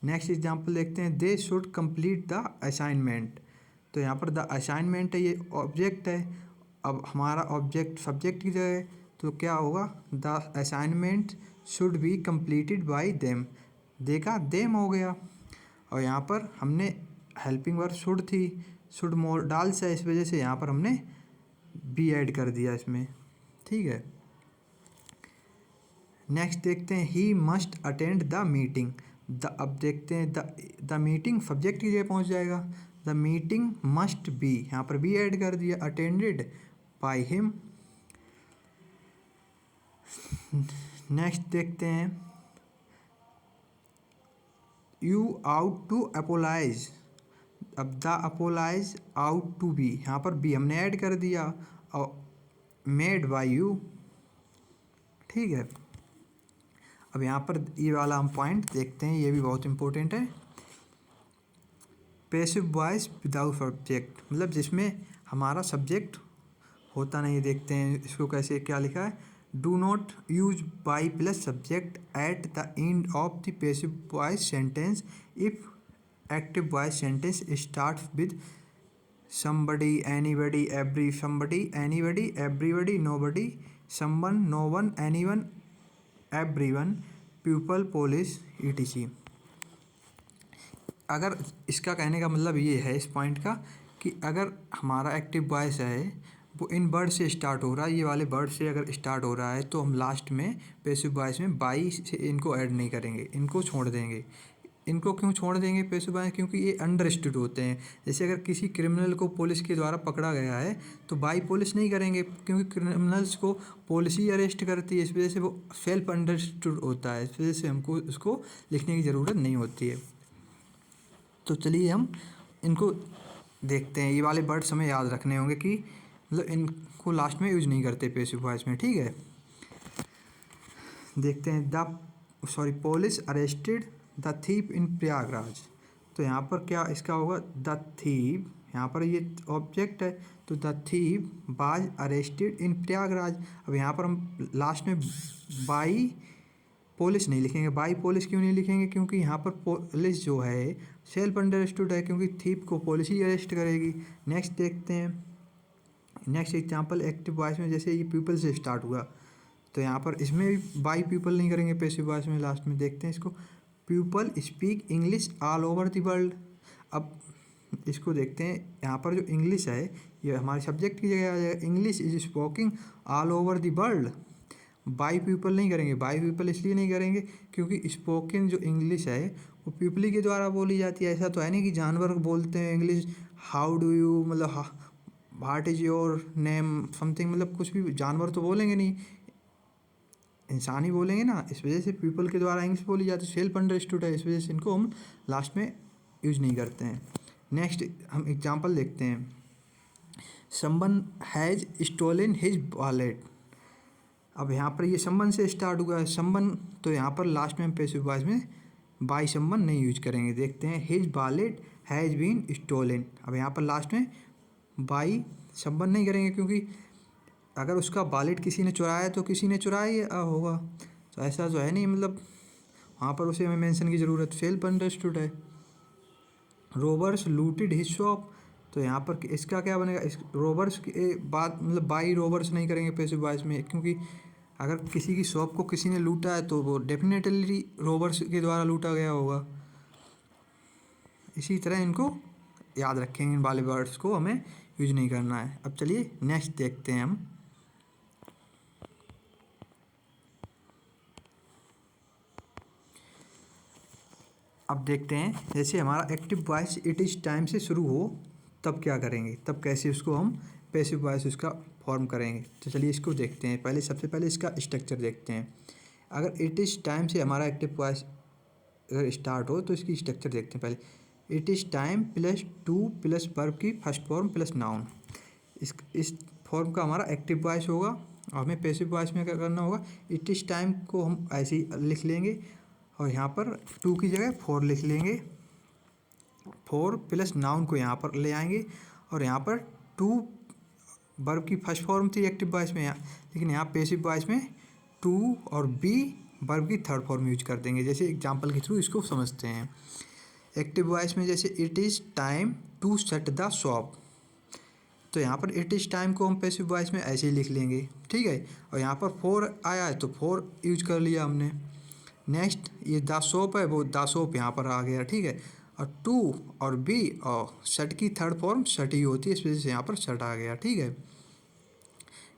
नेक्स्ट एग्जांपल देखते हैं, they should complete the assignment. तो यहाँ पर द असाइनमेंट है, ये ऑब्जेक्ट है। अब हमारा ऑब्जेक्ट सब्जेक्ट की जगह, तो क्या होगा, the assignment should be completed by them. देखा, देम हो गया। और यहाँ पर हमने हेल्पिंग वर्ब शुड थी, शुड मोडाल्स है, इस वजह से यहाँ पर हमने बी ऐड कर दिया इसमें। ठीक है, नेक्स्ट देखते हैं, he must attend the meeting. अब देखते हैं, द मीटिंग सब्जेक्ट की जगह पहुँच जाएगा, द मीटिंग मस्ट बी, यहाँ पर बी ऐड कर दिया, अटेंडेड बाय हिम। नेक्स्ट देखते हैं, यू आउट टू अपोलाइज। अब the apologize ought to be, यहाँ पर बी हमने ऐड कर दिया, और मेड बाय यू। ठीक है, अब यहाँ पर ये वाला हम पॉइंट देखते हैं, ये भी बहुत इंपॉर्टेंट है। पैसिव वॉइस विदाउट सब्जेक्ट, मतलब जिसमें हमारा सब्जेक्ट होता नहीं। देखते हैं इसको कैसे, क्या लिखा है, do not use by plus subject at the end of the passive voice sentence if active voice sentence start with somebody, anybody, somebody, anybody, everybody, nobody, someone, no one, anyone, everyone, pupil, police, etc। अगर इसका कहने का मतलब ये है इस point का कि अगर हमारा एक्टिव वॉइस है वो इन वर्ड से स्टार्ट हो रहा है, ये वाले वर्ड से अगर स्टार्ट हो रहा है तो हम लास्ट में पैसिव वॉइस में बाई से इनको ऐड नहीं करेंगे, इनको छोड़ देंगे। इनको क्यों छोड़ देंगे पैसिव वॉइस, क्योंकि ये अंडरस्टूड होते हैं। जैसे अगर किसी क्रिमिनल को पुलिस के द्वारा पकड़ा गया है तो बाई पुलिस नहीं करेंगे, क्योंकि क्रिमिनल्स को पुलिस ही अरेस्ट करती है, इस वजह से वो सेल्फ अंडरस्टूड होता है, इस वजह से हमको उसको लिखने की ज़रूरत नहीं होती है। तो चलिए हम इनको देखते हैं। ये वाले वर्ड्स हमें याद रखने होंगे कि मतलब इनको लास्ट में यूज नहीं करते पैसिव वॉइस में, ठीक है। देखते हैं पुलिस अरेस्टेड द थीप इन प्रयागराज। तो यहाँ पर क्या इसका होगा, द थीप, यहाँ पर ये ऑब्जेक्ट है तो the thief was arrested in Prayagraj. अब यहाँ पर हम लास्ट में बाई पुलिस नहीं लिखेंगे। बाई पुलिस क्यों नहीं लिखेंगे, क्योंकि यहाँ पर पुलिस जो है सेल्फ अंडरस्टूड है, क्योंकि थीप को पुलिस ही अरेस्ट करेगी। नेक्स्ट देखते हैं, नेक्स्ट एग्जांपल एक्टिव वॉइस में जैसे ये पीपल से स्टार्ट हुआ तो यहाँ पर इसमें भी बाई पीपल नहीं करेंगे पैसिव वॉइस में। लास्ट में देखते हैं इसको, people speak English all over the world. अब इसको देखते हैं, यहाँ पर जो इंग्लिश है ये हमारे सब्जेक्ट की जगह आ जाएगा। English is स्पोकिंग all over the world. By people नहीं करेंगे। बाई पीपल इसलिए नहीं करेंगे क्योंकि स्पोकन जो इंग्लिश है वो पीपल ही के द्वारा बोली जाती है। ऐसा तो है नहीं कि जानवर बोलते हैं इंग्लिश, हाउ डू यू, मतलब what is your name something, मतलब कुछ भी जानवर तो बोलेंगे नहीं, इंसान ही बोलेंगे ना। इस वजह से पीपल के द्वारा इंग्लिश बोली जाती है, सेल्फ अंडरस्टूड है, इस वजह से इनको हम लास्ट में यूज नहीं करते हैं। नेक्स्ट हम एग्जांपल देखते हैं, someone has stolen his wallet. अब यहाँ पर ये समवन से स्टार्ट हुआ है, समवन, तो यहाँ पर लास्ट में हम पैसिव वॉइस में बाय समवन नहीं यूज करेंगे। देखते हैं, his wallet has been stolen. अब यहाँ पर लास्ट में बाय समवन नहीं करेंगे, क्योंकि अगर उसका वॉलेट किसी ने चुराया तो किसी ने चुराया होगा, तो ऐसा तो है नहीं, मतलब वहाँ पर उसे हमें मेंशन की ज़रूरत, सेल्फ अंडरस्टूड है। रोबर्स लूटेड हिज शॉप, तो यहाँ पर इसका क्या बनेगा, इस रोबर्स के बाद मतलब बाई रोबर्स नहीं करेंगे पैसिव वॉइस में, क्योंकि अगर किसी की शॉप को किसी ने लूटा है तो वो डेफिनेटली रोबर्स के द्वारा लूटा गया होगा। इसी तरह इनको याद रखेंगे, इन वाले वर्ड्स को हमें यूज नहीं करना है। अब चलिए नेक्स्ट देखते हैं हम। अब देखते हैं, जैसे हमारा active voice it is time से शुरू हो तब क्या करेंगे, तब कैसे उसको हम पैसिव वॉइस उसका फॉर्म करेंगे। तो चलिए इसको देखते हैं। पहले सबसे पहले इसका स्ट्रक्चर देखते हैं। अगर इट इज़ टाइम से हमारा एक्टिव वॉइस अगर स्टार्ट हो तो इसकी स्ट्रक्चर देखते हैं। पहले it is time plus to plus verb की फर्स्ट फॉर्म प्लस नाउन। इस फॉर्म का हमारा एक्टिव वॉइस होगा, और हमें पैसिव वॉइस में क्या करना होगा, इट इज़ टाइम को हम ऐसे ही लिख लेंगे और यहाँ पर टू की जगह फोर लिख लेंगे। फोर प्लस नाउन को यहाँ पर ले आएंगे, और यहाँ पर टू वर्ब की फर्स्ट फॉर्म थी एक्टिव वॉइस में, लेकिन यहाँ पैसिव वॉइस में टू और बी वर्ब की थर्ड फॉर्म यूज कर देंगे। जैसे एग्जांपल के थ्रू इसको समझते हैं। एक्टिव वॉइस में जैसे it is time to shut the shop, तो यहाँ पर इट इज़ टाइम को हम पैसिव वॉइस में ऐसे ही लिख लेंगे, ठीक है। और यहाँ पर फोर आया है तो फोर यूज कर लिया हमने। नेक्स्ट ये द शॉप है, वो द शॉप यहाँ पर आ गया, ठीक है। और टू और बी और शट की थर्ड फॉर्म शट ही होती है, इस वजह से यहाँ पर शट आ गया, ठीक है।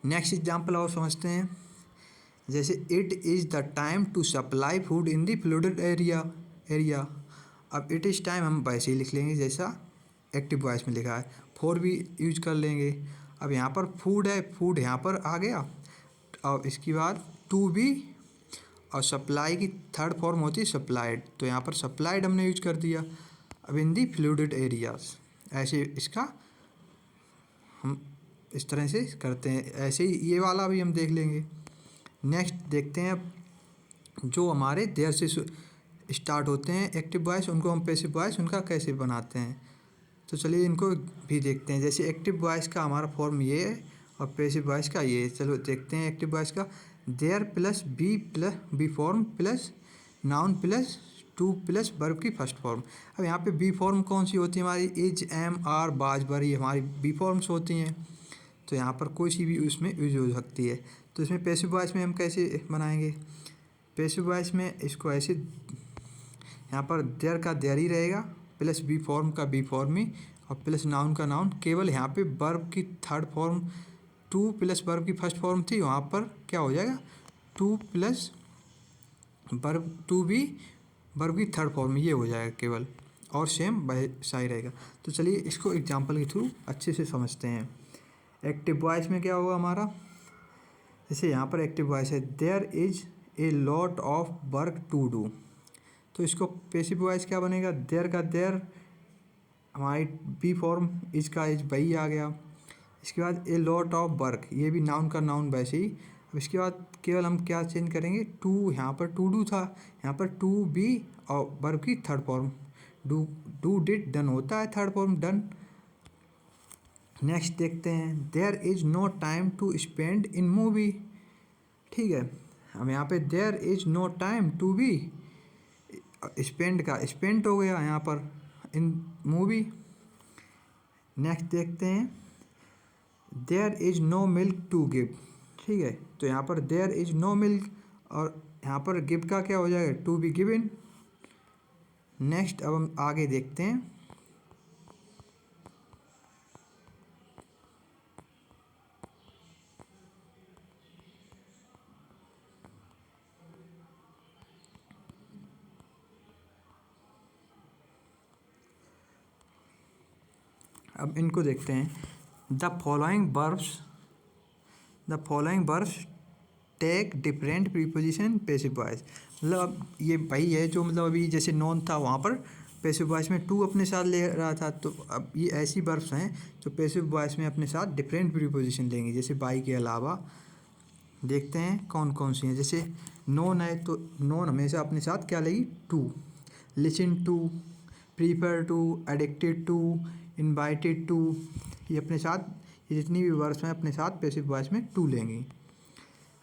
नेक्स्ट एग्जांपल और समझते हैं। जैसे it is the time to supply food in the flooded area. अब इट इज़ टाइम हम वैसे ही लिख लेंगे जैसा एक्टिव वॉइस में लिखा है, फोर भी यूज कर लेंगे। अब यहाँ पर फूड है, फूड यहाँ पर आ गया, और इसके बाद टू बी और सप्लाई की थर्ड फॉर्म होती है सप्लाइड, तो यहाँ पर सप्लाइड हमने यूज कर दिया। अब इन दी फ्लूडिड एरियाज, ऐसे इसका हम इस तरह से करते हैं। ऐसे ही ये वाला भी हम देख लेंगे। नेक्स्ट देखते हैं, अब जो हमारे देयर से स्टार्ट होते हैं एक्टिव वॉइस, उनको हम पैसिव वॉइस उनका कैसे बनाते हैं। तो चलिए इनको भी देखते हैं। जैसे एक्टिव वॉइस का हमारा फॉर्म ये है और पैसिव वॉइस का ये है। चलो देखते हैं एक्टिव वॉइस का। There plus be form plus noun plus to plus verb की फर्स्ट फॉर्म। अब यहाँ पे बी फॉर्म कौन सी होती है हमारी? इज, एम, आर, बाज, बर, ये हमारी बी फॉर्म्स होती हैं। तो यहाँ पर कोई सी भी उसमें यूज हो सकती है। तो इसमें पैसिव वॉइस में हम कैसे बनाएंगे? पैसिव वॉइस में इसको ऐसे, यहाँ पर देयर का देयर ही रहेगा, प्लस बी फॉर्म का बी फॉर्म ही, और प्लस नाउन का नाउन। केवल यहाँ पे वर्ब की third form to plus verb की फर्स्ट फॉर्म थी, वहाँ पर क्या हो जाएगा? टू प्लस वर्ब टू भी वर्ब की थर्ड फॉर्म, ये हो जाएगा केवल, और सेम वैसा ही रहेगा। तो चलिए इसको एग्जांपल के थ्रू अच्छे से समझते हैं। एक्टिव वॉइस में क्या होगा हमारा? जैसे यहाँ पर एक्टिव वॉइस है, there is a lot of work to do. तो इसको पैसिव वॉइस क्या बनेगा? देयर का देयर, हमारी बी फॉर्म, इज का इज वही आ गया। इसके बाद ए लॉट ऑफ वर्क, ये भी नाउन का नाउन वैसे ही। अब इसके बाद केवल हम क्या चेंज करेंगे? टू, यहाँ पर टू डू था, यहाँ पर टू बी, और वर्ब की third form do did done होता है, थर्ड फॉर्म डन। नेक्स्ट देखते हैं, there is no time to spend in movie. ठीक है, अब यहाँ पे there is no time to be, spend का स्पेंड हो गया यहाँ पर इन मूवी। नेक्स्ट देखते हैं, there is no milk to give. ठीक है, तो यहाँ पर देयर इज नो मिल्क, और यहाँ पर गिव का क्या हो जाएगा? To be given. नेक्स्ट अब हम आगे देखते हैं। अब इनको देखते हैं। The following verbs take different preposition passive voice. मतलब अब ये वही है जो, मतलब अभी जैसे नॉन था वहाँ पर पैसिव वॉइस में टू अपने साथ ले रहा था, तो अब ये ऐसी वर्ब्स हैं जो पैसिव वॉइस में अपने साथ डिफरेंट प्रीपोजिशन लेंगे। जैसे बाई के अलावा देखते हैं कौन कौन सी हैं। जैसे नॉन है, तो नॉन हमेशा अपने साथ क्या लेगी? To. Listen to, prefer to, addicted to, invited to, ये अपने साथ, ये जितनी भी वर्ब्स हैं अपने साथ पैसिव वॉइस में टू लेंगी।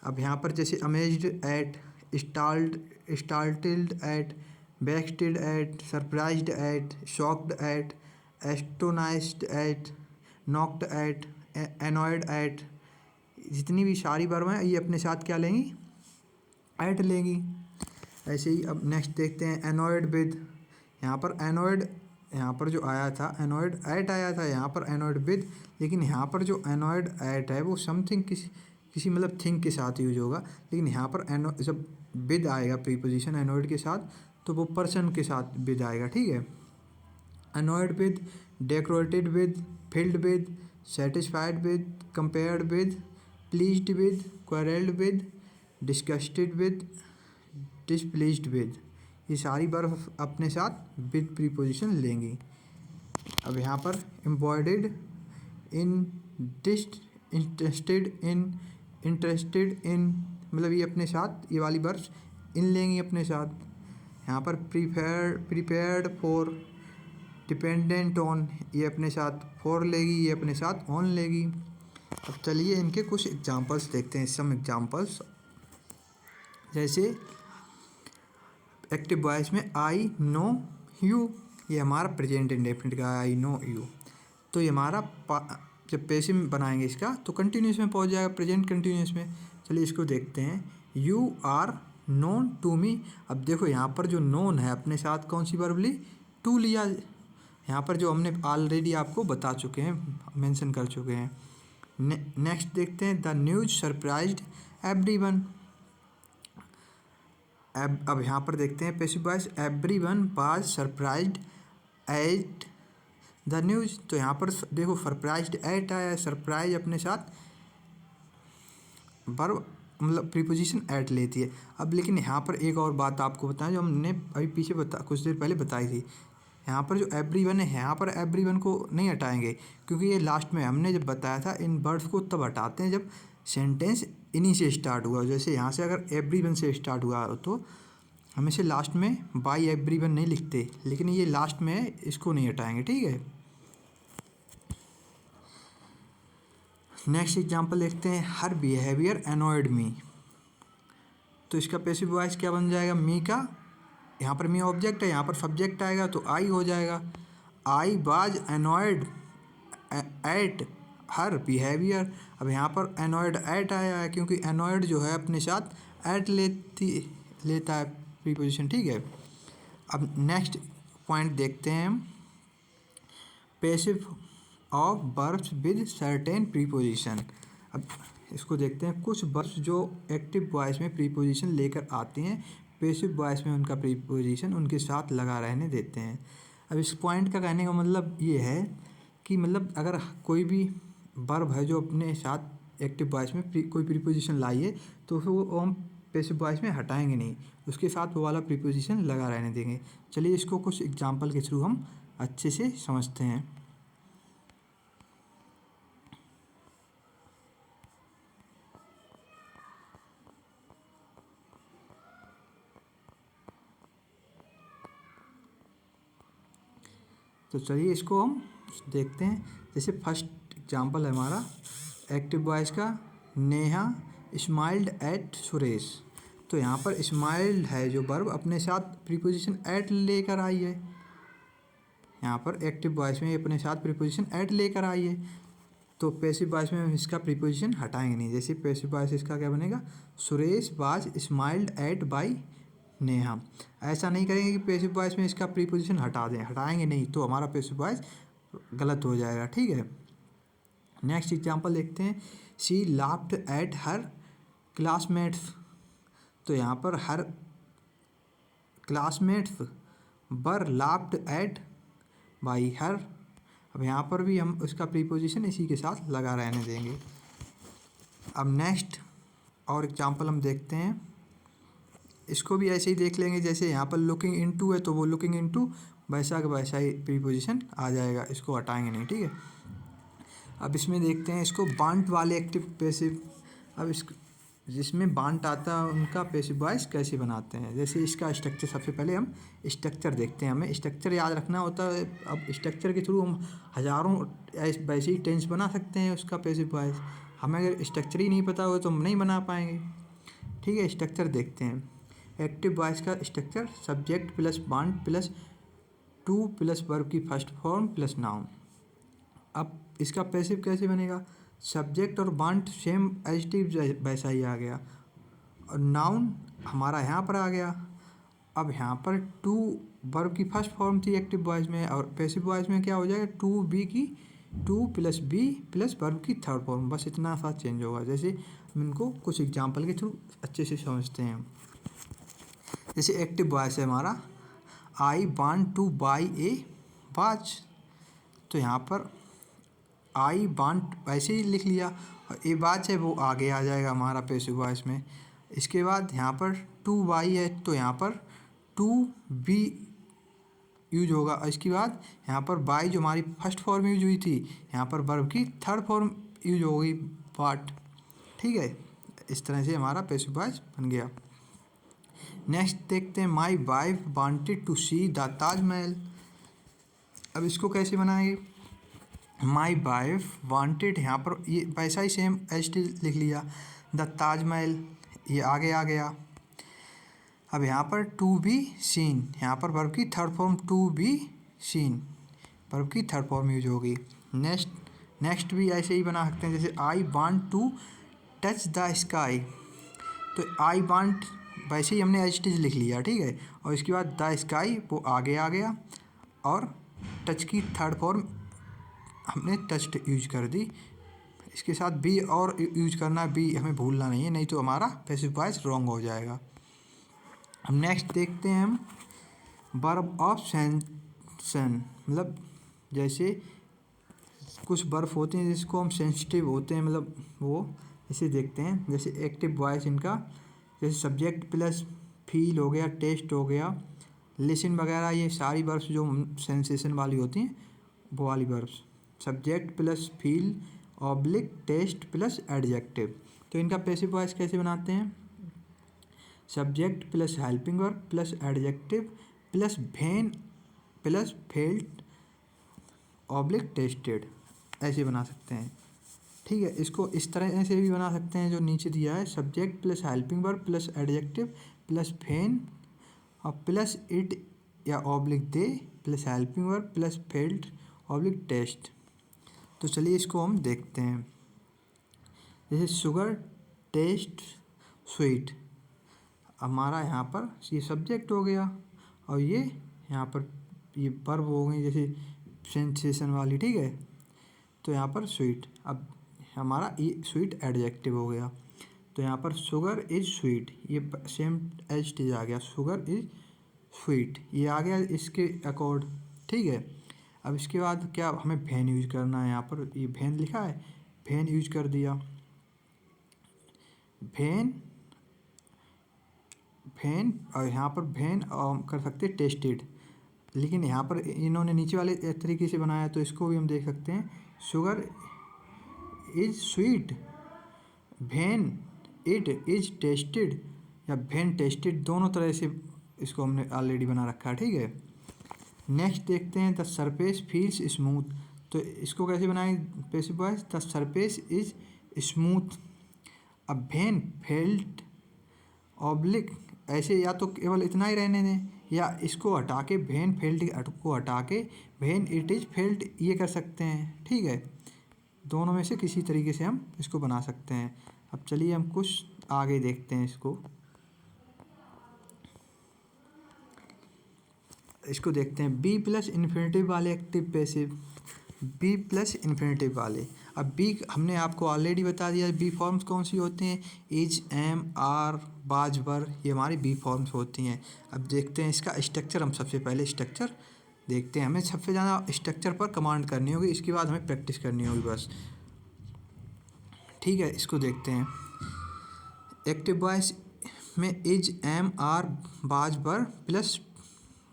अब यहाँ पर जैसे amazed at, startled at, vexed at, surprised at, shocked at, astonished at, knocked at, annoyed at, जितनी भी सारी वर्ब हैं ये अपने साथ क्या लेंगी? एट लेंगी। ऐसे ही अब नेक्स्ट देखते हैं, एनॉयड विद। यहाँ पर एनॉयड, यहाँ पर जो आया था एनॉयड एट आया था, यहाँ पर एनॉयड विद। लेकिन यहाँ पर जो एनॉयड एट है वो समथिंग किसी मतलब थिंग के साथ यूज होगा। लेकिन यहाँ पर जब विद आएगा प्रीपोजिशन एनॉयड के साथ, तो वो पर्सन के साथ विद आएगा। ठीक है, annoyed with, decorated with, filled with, satisfied with, compared with, pleased with, quarrelled with, disgusted with, displeased with, ये सारी वर्ब अपने साथ विद प्रीपोजिशन लेंगी। अब यहाँ पर एम्बॉयडेड इन, इंटरेस्टेड इन, इंटरेस्टेड इन, मतलब ये अपने साथ ये वाली वर्ब्स इन लेंगी अपने साथ। यहाँ पर प्रिपेयर्ड फॉर, डिपेंडेंट ऑन, ये अपने साथ फॉर लेगी, ये अपने साथ ऑन लेगी। अब चलिए इनके कुछ एग्जांपल्स देखते हैं, सम एग्जांपल्स। जैसे एक्टिव वॉइस में आई नो यू, ये हमारा प्रेजेंट इंडेफिनिट का आई नो यू। तो ये हमारा जब पैसिव में बनाएंगे इसका तो कंटिन्यूस में पहुंच जाएगा, प्रेजेंट कंटिन्यूस में। चलिए इसको देखते हैं, you are known to me. अब देखो यहाँ पर जो नोन है अपने साथ कौन सी वर्ब ली? टू लिया। यहाँ पर जो हमने ऑलरेडी आपको बता चुके हैं, मेंशन कर चुके हैं। नेक्स्ट देखते हैं, द न्यूज सरप्राइज्ड एवरीवन। अब यहाँ पर देखते हैं passive voice, everyone was surprised at the news. तो यहाँ पर देखो सरप्राइज्ड एट आया है, सरप्राइज अपने साथ वर्ब मतलब प्रीपोजिशन एट लेती है। अब लेकिन यहाँ पर एक और बात आपको बताएं जो हमने अभी पीछे कुछ देर पहले बताई थी। यहाँ पर जो एवरीवन है, यहाँ पर एवरीवन को नहीं हटाएंगे, क्योंकि ये लास्ट में हमने जब बताया था इन वर्ड्स को तब हटाते हैं जब सेंटेंस इन्हीं से स्टार्ट हुआ। जैसे यहाँ से अगर एवरीवन से स्टार्ट हुआ तो हमेशा लास्ट में बाय एवरीवन नहीं लिखते, लेकिन ये लास्ट में है, इसको नहीं हटाएंगे। ठीक है, नेक्स्ट एग्जांपल देखते हैं, हर बिहेवियर अनॉयड मी। तो इसका पैसिव वॉइस क्या बन जाएगा, मी का, यहाँ पर मी ऑब्जेक्ट है, यहाँ पर सब्जेक्ट आएगा तो आई हो जाएगा। I was annoyed at her behaviour. अब यहाँ पर अनॉयड एट आया है क्योंकि अनॉयड जो है अपने साथ एट लेता है प्रीपोजिशन, ठीक है। अब नेक्स्ट पॉइंट देखते हैं हम, passive of verbs with certain preposition. अब इसको देखते हैं, कुछ वर्ब्स जो एक्टिव वॉइस में प्रीपोजिशन लेकर आते हैं, पैसिव वॉइस में उनका प्रीपोजिशन उनके साथ लगा रहने देते हैं। अब इस पॉइंट का कहने का मतलब ये है कि मतलब अगर कोई भी वर्ब है जो अपने साथ एक्टिव वॉइस में कोई प्रीपोजिशन लाइए तो फिर वो हम पैसिव वॉइस में हटाएंगे नहीं, उसके साथ वो वाला प्रीपोजिशन लगा रहने देंगे। चलिए इसको कुछ एग्जांपल के थ्रू हम अच्छे से समझते हैं। तो चलिए इसको हम देखते हैं। जैसे फर्स्ट एग्जांपल है हमारा एक्टिव वॉइस का, नेहा स्माइल्ड एट सुरेश। तो यहाँ पर स्माइल्ड है जो वर्ब अपने साथ प्रीपोजिशन एट लेकर आई है, यहाँ पर एक्टिव वॉइस में अपने साथ प्रीपोजिशन एट लेकर आई है। तो पैसिव वॉइस में हम इसका प्रीपोजिशन हटाएंगे नहीं। जैसे पैसिव वॉइस इसका क्या बनेगा, Suresh was smiled at by Neha. ऐसा नहीं करेंगे कि पैसिव वॉइस में इसका प्रीपोजिशन हटा दें, हटाएंगे नहीं तो हमारा पैसिव वॉइस गलत हो जाएगा, ठीक है। नेक्स्ट एग्जांपल देखते हैं, she laughed at her classmates. तो यहाँ पर her classmates were laughed at by her. अब यहाँ पर भी हम उसका प्रीपोजिशन इसी के साथ लगा रहने देंगे। अब नेक्स्ट और एग्जांपल हम देखते हैं, इसको भी ऐसे ही देख लेंगे। जैसे यहाँ पर लुकिंग इनटू है तो वो लुकिंग इनटू वैसा का वैसा ही प्रीपोजिशन आ जाएगा, इसको हटाएंगे नहीं, ठीक है। अब इसमें देखते हैं इसको बांट वाले एक्टिव पैसिव। अब इस जिसमें बांट आता है उनका पैसिव वॉइस कैसे बनाते हैं। जैसे इसका स्ट्रक्चर, सबसे पहले हम स्ट्रक्चर देखते हैं, हमें स्ट्रक्चर याद रखना होता है। अब स्ट्रक्चर के थ्रू हम हज़ारों वैसे ही टेंस बना सकते हैं उसका पैसिव वॉइस। हमें अगर स्ट्रक्चर ही नहीं पता हो तो हम नहीं बना पाएंगे, ठीक है। स्ट्रक्चर देखते हैं, एक्टिव वॉइस का स्ट्रक्चर, सब्जेक्ट प्लस बांट प्लस टू प्लस वर्ब की फर्स्ट फॉर्म प्लस नाउन। अब इसका पैसिव कैसे बनेगा, सब्जेक्ट और बांट सेम एडजेक्टिव वैसा ही आ गया और नाउन हमारा यहाँ पर आ गया। अब यहाँ पर टू वर्ब की फर्स्ट फॉर्म थी एक्टिव वॉइस में और पैसिव वॉइस में क्या हो जाएगा, टू बी की to plus be plus verb की थर्ड फॉर्म, बस इतना सा चेंज होगा। जैसे हम इनको कुछ एग्जांपल के थ्रू अच्छे से समझते हैं। जैसे एक्टिव वॉइस है हमारा, आई want two by A watch. तो यहाँ पर आई वांट वैसे ही लिख लिया और ए वॉच है वो आगे आ जाएगा हमारा पैसिव वॉइस में। इसके बाद यहाँ पर टू बाई है तो यहाँ पर टू बी यूज होगा और इसके बाद यहाँ पर बाई जो हमारी फर्स्ट फॉर्म यूज हुई थी, यहाँ पर वर्ब की थर्ड फॉर्म यूज होगी वाट, ठीक है। इस तरह से हमारा पैसिव वॉइस बन गया। नेक्स्ट देखते हैं, my wife wanted to see the Taj Mahal. अब इसको कैसे बनाएंगे, माई वाइफ वांटेड, यहाँ पर ये वैसा ही सेम एज लिख लिया, द ताजमहल ये आगे आ गया। अब यहाँ पर टू बी सीन, यहाँ पर वर्ब की third form to be seen, verb की थर्ड फॉर्म यूज होगी। नेक्स्ट भी ऐसे ही बना सकते हैं। जैसे I want to touch the sky, तो आई वांट वैसे ही हमने एज लिख लिया, ठीक है। और इसके बाद द स्काई वो आगे आ गया और टच की थर्ड फॉर्म हमने टच्ड यूज कर दी। इसके साथ बी और यूज करना, बी हमें भूलना नहीं है, नहीं तो हमारा पैसिव वॉइस रॉन्ग हो जाएगा। अब नेक्स्ट देखते हैं हम वर्ब ऑफ सेंसन, मतलब जैसे कुछ वर्ब होते हैं जिसको हम सेंसिटिव होते हैं, मतलब वो इसे देखते हैं। जैसे एक्टिव वॉइस इनका, जैसे सब्जेक्ट प्लस फील हो गया, टेस्ट हो गया, लिसन वगैरह, ये सारी वर्ब्स जो सेंसेशन वाली होती हैं वो वाली verbs. Subject plus feel oblique taste plus adjective. तो इनका पैसिव वॉइस कैसे बनाते हैं, subject plus helping verb plus adjective plus when plus felt oblique tasted, ऐसे बना सकते हैं, ठीक। ठीक है, इसको इस तरह से भी बना सकते हैं जो नीचे दिया है, subject plus helping verb plus adjective plus when और प्लस इट या oblique they plus helping verb plus felt oblique taste. तो चलिए इसको हम देखते हैं। जैसे शुगर टेस्ट स्वीट, हमारा यहाँ पर ये सब्जेक्ट हो गया और ये यहाँ पर ये वर्ब हो गई जैसे सेंसेशन वाली, ठीक है। तो यहाँ पर स्वीट, अब हमारा ये स्वीट एडजेक्टिव हो गया। तो यहाँ पर शुगर इज़ स्वीट, ये सेम एज टीज आ गया, शुगर इज़ स्वीट ये आ गया इसके अकॉर्ड, ठीक है। अब इसके बाद क्या हमें वैन यूज करना है, यहाँ पर ये वैन लिखा है, वैन यूज कर दिया। वैन वैन और यहाँ पर वैन कर सकते हैं टेस्टेड, लेकिन यहाँ पर इन्होंने नीचे वाले तरीके से बनाया तो इसको भी हम देख सकते हैं, sugar is sweet when it is tested या वैन टेस्टेड, दोनों तरह से इसको हमने ऑलरेडी बना रखा है, ठीक है। नेक्स्ट देखते हैं द सरफेस फील्स स्मूथ, तो इसको कैसे बनाएं passive voice, the surface is smooth. अब वैन फेल्ट ऑब्लिक, ऐसे या तो केवल इतना ही रहने दें या इसको हटा के वैन फेल्ट को हटा के वैन इट इज फेल्ट ये कर सकते हैं, ठीक है। दोनों में से किसी तरीके से हम इसको बना सकते हैं। अब चलिए हम कुछ आगे देखते हैं इसको देखते हैं बी प्लस इन्फिनेटिव वाले active passive, be plus infinitive वाले। अब बी हमने आपको ऑलरेडी बता दिया बी फॉर्म्स कौन सी होती हैं, इज एम आर बाज बर, ये हमारी बी फॉर्म्स होती हैं। अब देखते हैं इसका स्ट्रक्चर, हम सबसे पहले स्ट्रक्चर देखते हैं, हमें सबसे ज़्यादा स्ट्रक्चर पर कमांड करनी होगी, इसके बाद हमें प्रैक्टिस करनी होगी बस, ठीक है। इसको देखते हैं एक्टिव वॉइस में is am are was were plus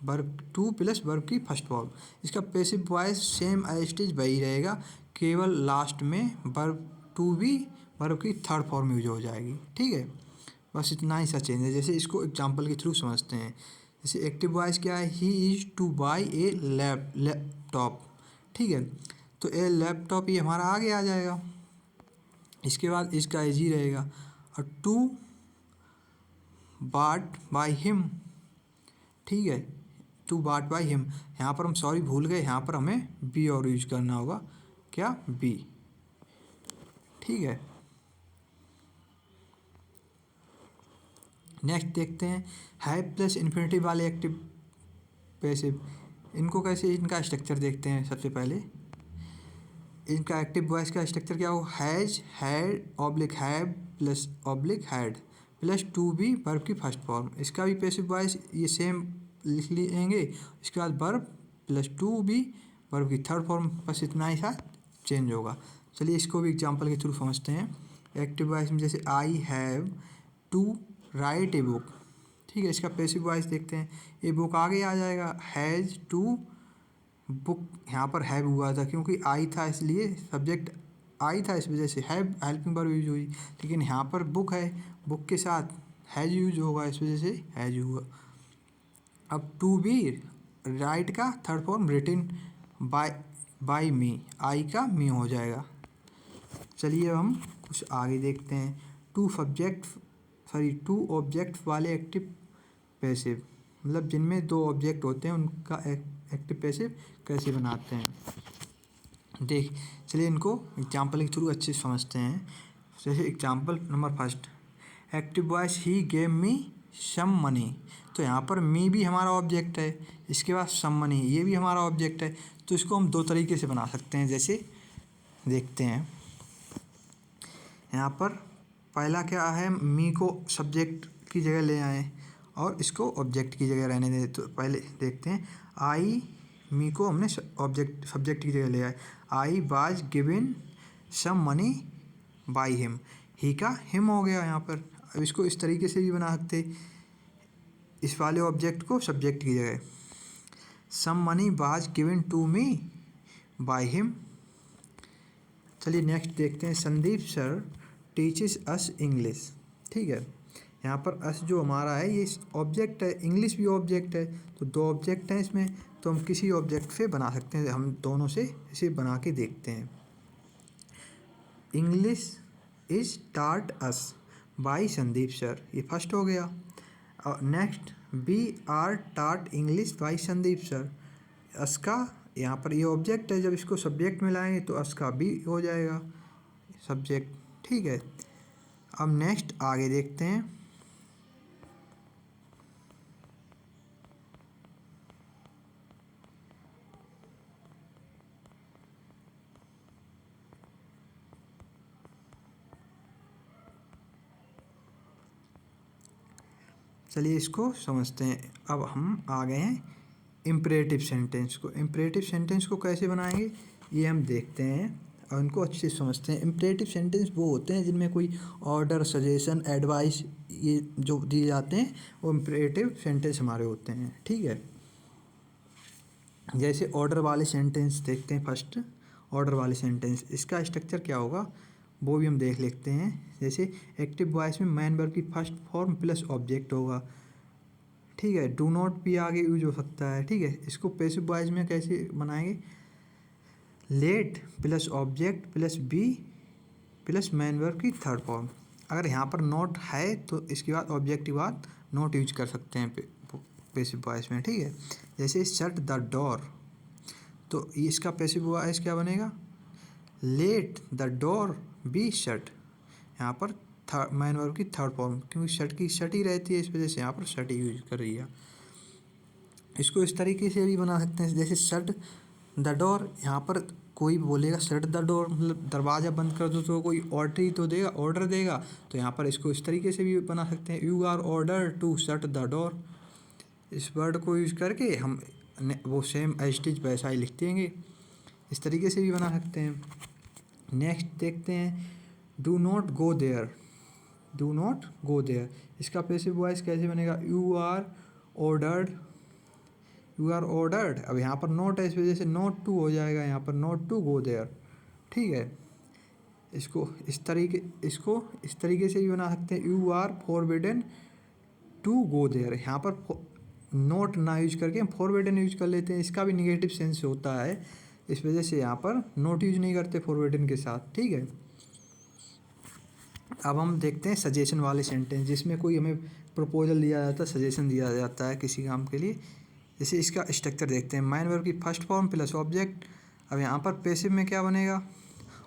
verb to plus verb की फर्स्ट फॉर्म, इसका passive voice same as it is वही रहेगा, केवल लास्ट में वर्ब टू भी वर्ब की थर्ड फॉर्म यूज हो जाएगी, ठीक है। बस इतना ही सा चेंज है। जैसे इसको एग्जांपल के थ्रू समझते हैं, जैसे एक्टिव वॉइस क्या है, he is two by A laptop, ठीक है। तो ए लैपटॉप ये हमारा आगे आ जाएगा, इसके बाद इसका एज ही रहेगा, और टू बाट बाई हिम, ठीक है, टू बाट बाई हिम, यहाँ पर हम सॉरी भूल गए, यहाँ पर हमें बी और यूज करना होगा, क्या बी, ठीक है। नेक्स्ट देखते हैं हैव प्लस इन्फिनेटिव वाले एक्टिव पैसिव, इनको कैसे, इनका स्ट्रक्चर देखते हैं। सबसे पहले इनका एक्टिव वॉइस का स्ट्रक्चर क्या हो, has had oblique have plus oblique had plus to be verb की फर्स्ट फॉर्म, इसका भी पैसिव वॉइस ये सेम लिख लेंगे, इसके बाद verb plus to be verb की थर्ड फॉर्म, बस इतना ही सा चेंज होगा। चलिए इसको भी एग्जांपल के थ्रू समझते हैं। एक्टिव वॉइस में जैसे I have to write a book, ठीक है, इसका पैसिव वॉइस देखते हैं, ए बुक आगे आ जाएगा, हैज़ टू बुक यहाँ पर हैव हुआ था क्योंकि आई था इसलिए सब्जेक्ट आई था, इस वजह से हैव हेल्पिंग वर्ब यूज हुई, लेकिन यहाँ पर बुक है, बुक के साथ हैज यूज होगा, इस वजह से हैज हुआ। अब टू बी राइट का थर्ड फॉर्म रिटिन बाय मी, आई का मी हो जाएगा। चलिए अब हम कुछ आगे देखते हैं, टू ऑब्जेक्ट वाले एक्टिव पैसिव, मतलब जिनमें दो ऑब्जेक्ट होते हैं उनका एक्टिव पैसिव कैसे बनाते हैं। चलिए इनको एग्जांपल के थ्रू अच्छे से समझते हैं। जैसे example number first, active voice he gave me some money, तो यहाँ पर मी भी हमारा ऑब्जेक्ट है, इसके बाद सम मनी ये भी हमारा ऑब्जेक्ट है, तो इसको हम दो तरीके से बना सकते हैं। जैसे देखते हैं यहाँ पर पहला क्या है, मी को सब्जेक्ट की जगह ले आए और इसको ऑब्जेक्ट की जगह रहने दें। तो पहले देखते हैं, आई मी को हमने सब्जेक्ट की जगह ले आए, I was given some money by him, he का हिम हो गया यहाँ पर। अब इसको इस तरीके से भी बना सकते, इस वाले ऑब्जेक्ट को सब्जेक्ट की जगह, some money was given to me by him. चलिए नेक्स्ट देखते हैं, Sandeep sir teaches us English, ठीक है, यहाँ पर अस जो हमारा है ये ऑब्जेक्ट है, इंग्लिश भी ऑब्जेक्ट है, तो दो ऑब्जेक्ट हैं इसमें, तो हम किसी ऑब्जेक्ट से बना सकते हैं, हम दोनों से इसे बना के देखते हैं। इंग्लिश इज टाट अस बाई संदीप सर, ये फर्स्ट हो गया। और नेक्स्ट, वी आर टाट इंग्लिश बाई संदीप सर, अस का यहाँ पर ये ऑब्जेक्ट है, जब इसको सब्जेक्ट में लाएंगे तो अस का बी हो जाएगा सब्जेक्ट, ठीक है। अब नेक्स्ट आगे देखते हैं। चलिए इसको समझते हैं। अब हम आ गए हैं इम्परेटिव सेंटेंस को। इम्परेटिव सेंटेंस को कैसे बनाएंगे ये हम देखते हैं और उनको अच्छे से समझते हैं। इम्परेटिव सेंटेंस वो होते हैं जिनमें कोई ऑर्डर, सजेशन, एडवाइस ये जो दिए जाते हैं वो इम्परेटिव सेंटेंस हमारे होते हैं, ठीक है। जैसे ऑर्डर वाले सेंटेंस देखते हैं। फर्स्ट ऑर्डर वाले सेंटेंस, इसका स्ट्रक्चर क्या होगा वो भी हम देख लेते हैं। जैसे एक्टिव वॉइस में मैन वर्ब की फर्स्ट फॉर्म प्लस ऑब्जेक्ट होगा, ठीक है। डू नॉट भी आगे यूज हो सकता है, ठीक है। इसको पैसिव वॉइस में कैसे बनाएंगे, let plus object plus be plus main verb की थर्ड फॉर्म। अगर यहाँ पर नॉट है तो इसके बाद ऑब्जेक्ट के बाद नॉट यूज कर सकते हैं पैसिव वॉइस में, ठीक है। जैसे शट द डोर, तो इसका पैसिव वॉइस क्या बनेगा, let the door be shut. यहाँ पर मैन वर्ब की थर्ड फॉर्म, क्योंकि शट की शट ही रहती है, इस वजह से यहाँ पर शट यूज कर रही है। इसको इस तरीके से भी बना सकते हैं, जैसे शट द डोर, यहाँ पर कोई बोलेगा शट द डोर मतलब दरवाज़ा बंद कर दो, तो कोई ऑर्डर ही तो देगा, ऑर्डर देगा। तो यहाँ पर इसको इस तरीके से भी बना सकते हैं, you are order to shut the door. इस वर्ड को यूज करके हम वो सेम एज टीज वैसा ही लिख देंगे, इस तरीके से भी बना सकते हैं। नेक्स्ट देखते हैं, do not go there. Do not go there, इसका पैसिव वॉइस कैसे बनेगा, you are ordered, you are ordered. अब यहाँ पर नॉट है, इस वजह से नॉट टू हो जाएगा, यहाँ पर नॉट टू गो देयर, ठीक है। इसको इस तरीके से भी बना सकते हैं, you are forbidden to go there. यहाँ पर नॉट ना यूज करके हम फॉरबिडन यूज कर लेते हैं, इसका भी निगेटिव सेंस होता है, इस वजह से यहाँ पर नॉट यूज नहीं करते फॉरबिडन के साथ, ठीक है। अब हम देखते हैं सजेशन वाले सेंटेंस, जिसमें कोई हमें प्रपोजल दिया जाता है, सजेशन दिया जाता है किसी काम के लिए। जैसे इसका स्ट्रक्चर देखते हैं, मैन वर्ब की फर्स्ट फॉर्म प्लस ऑब्जेक्ट। अब यहाँ पर पैसिव में क्या बनेगा,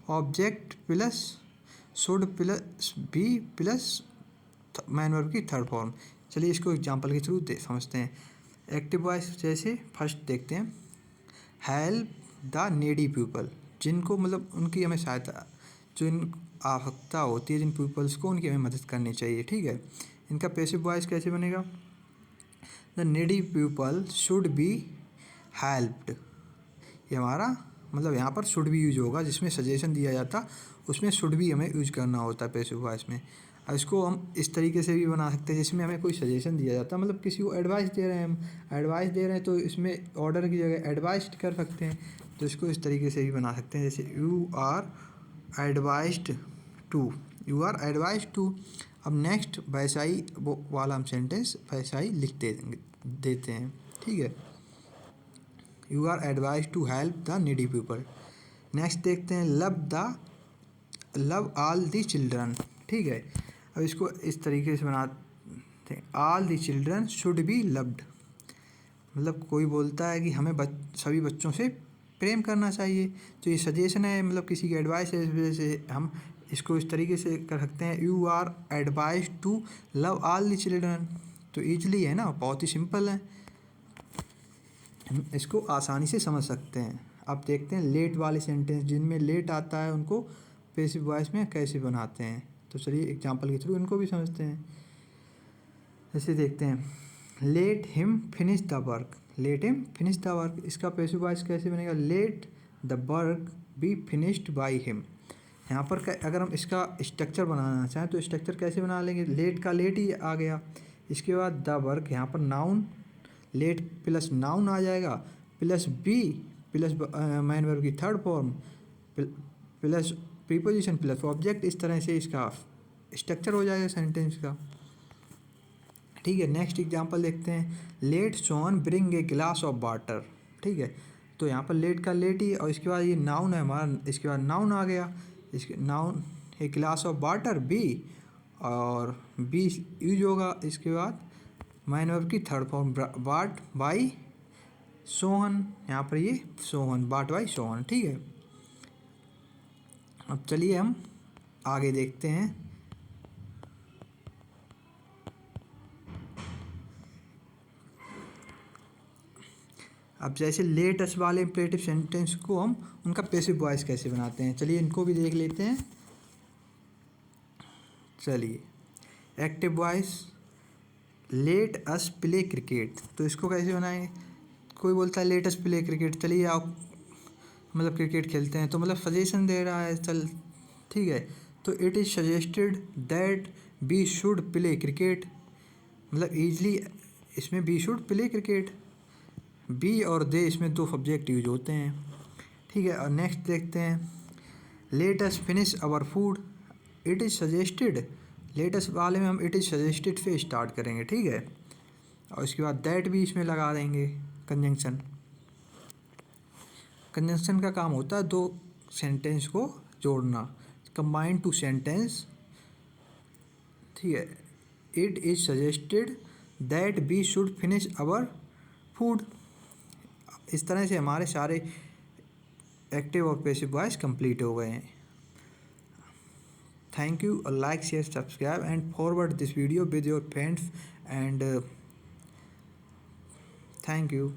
object plus should plus be plus main verb की थर्ड फॉर्म। चलिए इसको एग्जांपल के थ्रू समझते हैं। एक्टिव वॉइस जैसे फर्स्ट देखते हैं, हेल्प द नीडी पीपल, जिनको मतलब उनकी हमें सहायता, जो इन आवश्यकता होती है जिन पीपल्स को, उनकी हमें मदद करनी चाहिए, ठीक है। इनका पैसिव वॉइस कैसे बनेगा, the needy people should be helped. ये हमारा मतलब यहाँ पर शुड भी यूज होगा, जिसमें सजेशन दिया जाता उसमें शुड भी हमें यूज करना होता है पैसिव वॉइस में। अब इसको हम इस तरीके से भी बना सकते हैं, जिसमें हमें कोई सजेशन दिया जाता है, मतलब किसी को एडवाइस दे रहे हैं, हम एडवाइस दे रहे हैं तो इसमें ऑर्डर की जगह एडवाइस कर सकते हैं, तो इसको इस तरीके से भी बना सकते हैं। जैसे you are advised to, you are advised to. अब नेक्स्ट वैसा ही वो वाला हम सेंटेंस वैसा ही लिख देते हैं, ठीक है। You are advise to help the needy people. Next देखते हैं, लव ऑल द चिल्ड्रन, ठीक है। अब इसको इस तरीके से बनाते हैं, all the children should be loved. मतलब कोई बोलता है कि हमें सभी बच्चों से प्रेम करना चाहिए, तो ये सजेशन है, मतलब किसी की एडवाइस है, इस वजह से हम इसको इस तरीके से कर सकते हैं, you are advise to love all the children. तो ईजली है ना, बहुत ही सिंपल है, हम इसको आसानी से समझ सकते हैं। अब देखते हैं लेट वाले सेंटेंस, जिनमें लेट आता है उनको पैसिव वॉइस में कैसे बनाते हैं। तो चलिए एग्जांपल के थ्रू इनको भी समझते हैं। जैसे देखते हैं, let him finish the work, let him finish the work, इसका पैसिव वॉइस कैसे बनेगा, let the work be finished by him. यहाँ पर अगर हम इसका स्ट्रक्चर बनाना चाहें तो स्ट्रक्चर कैसे बना लेंगे, लेट का लेट ही आ गया, इसके बाद द वर्क, यहाँ पर नाउन, लेट प्लस नाउन आ जाएगा, plus be plus main verb की third form plus preposition plus object, इस तरह से इसका स्ट्रक्चर हो जाएगा सेंटेंस का, ठीक है। नेक्स्ट एग्जांपल देखते हैं, let Sohan bring a glass of water, ठीक है। तो यहाँ पर लेट का लेट ही और इसके बाद ये नाउन है हमारा, इसके बाद नाउन आ गया, इसके noun a glass of water be, और बी यूज होगा। इसके बाद मैन वर्ब की third form brought by Sohan, यहाँ पर ये सोहन, बाट बाई सोहन, ठीक है। अब चलिए हम आगे देखते हैं। अब जैसे लेटेस्ट वाले इंपरेटिव सेंटेंस को हम उनका पैसिव वॉइस कैसे बनाते हैं, चलिए इनको भी देख लेते हैं। चलिए active voice, let us play cricket, तो इसको कैसे बनाएंगे। कोई बोलता है लेट अस प्ले क्रिकेट, चलिए आप मतलब क्रिकेट खेलते हैं, तो मतलब सजेशन दे रहा है, चल ठीक है। तो it is suggested that we should play cricket, मतलब ईजली इसमें we should play cricket, be और दे इसमें दो सब्जेक्ट यूज होते हैं, ठीक है। और नेक्स्ट देखते हैं, let us finish our food, it is suggested, let us वाले में हम इट इज़ सजेस्टेड से स्टार्ट करेंगे, ठीक है। और उसके बाद दैट भी इसमें लगा देंगे कंजंक्शन। कंजंक्शन का काम होता है दो सेंटेंस को जोड़ना, कंबाइन टू सेंटेंस, ठीक है। It is suggested that we should finish our food. इस तरह से हमारे सारे एक्टिव और पैसिव वॉइस कंप्लीट हो गए हैं। Thank you, like share subscribe and forward this video with your friends and thank you.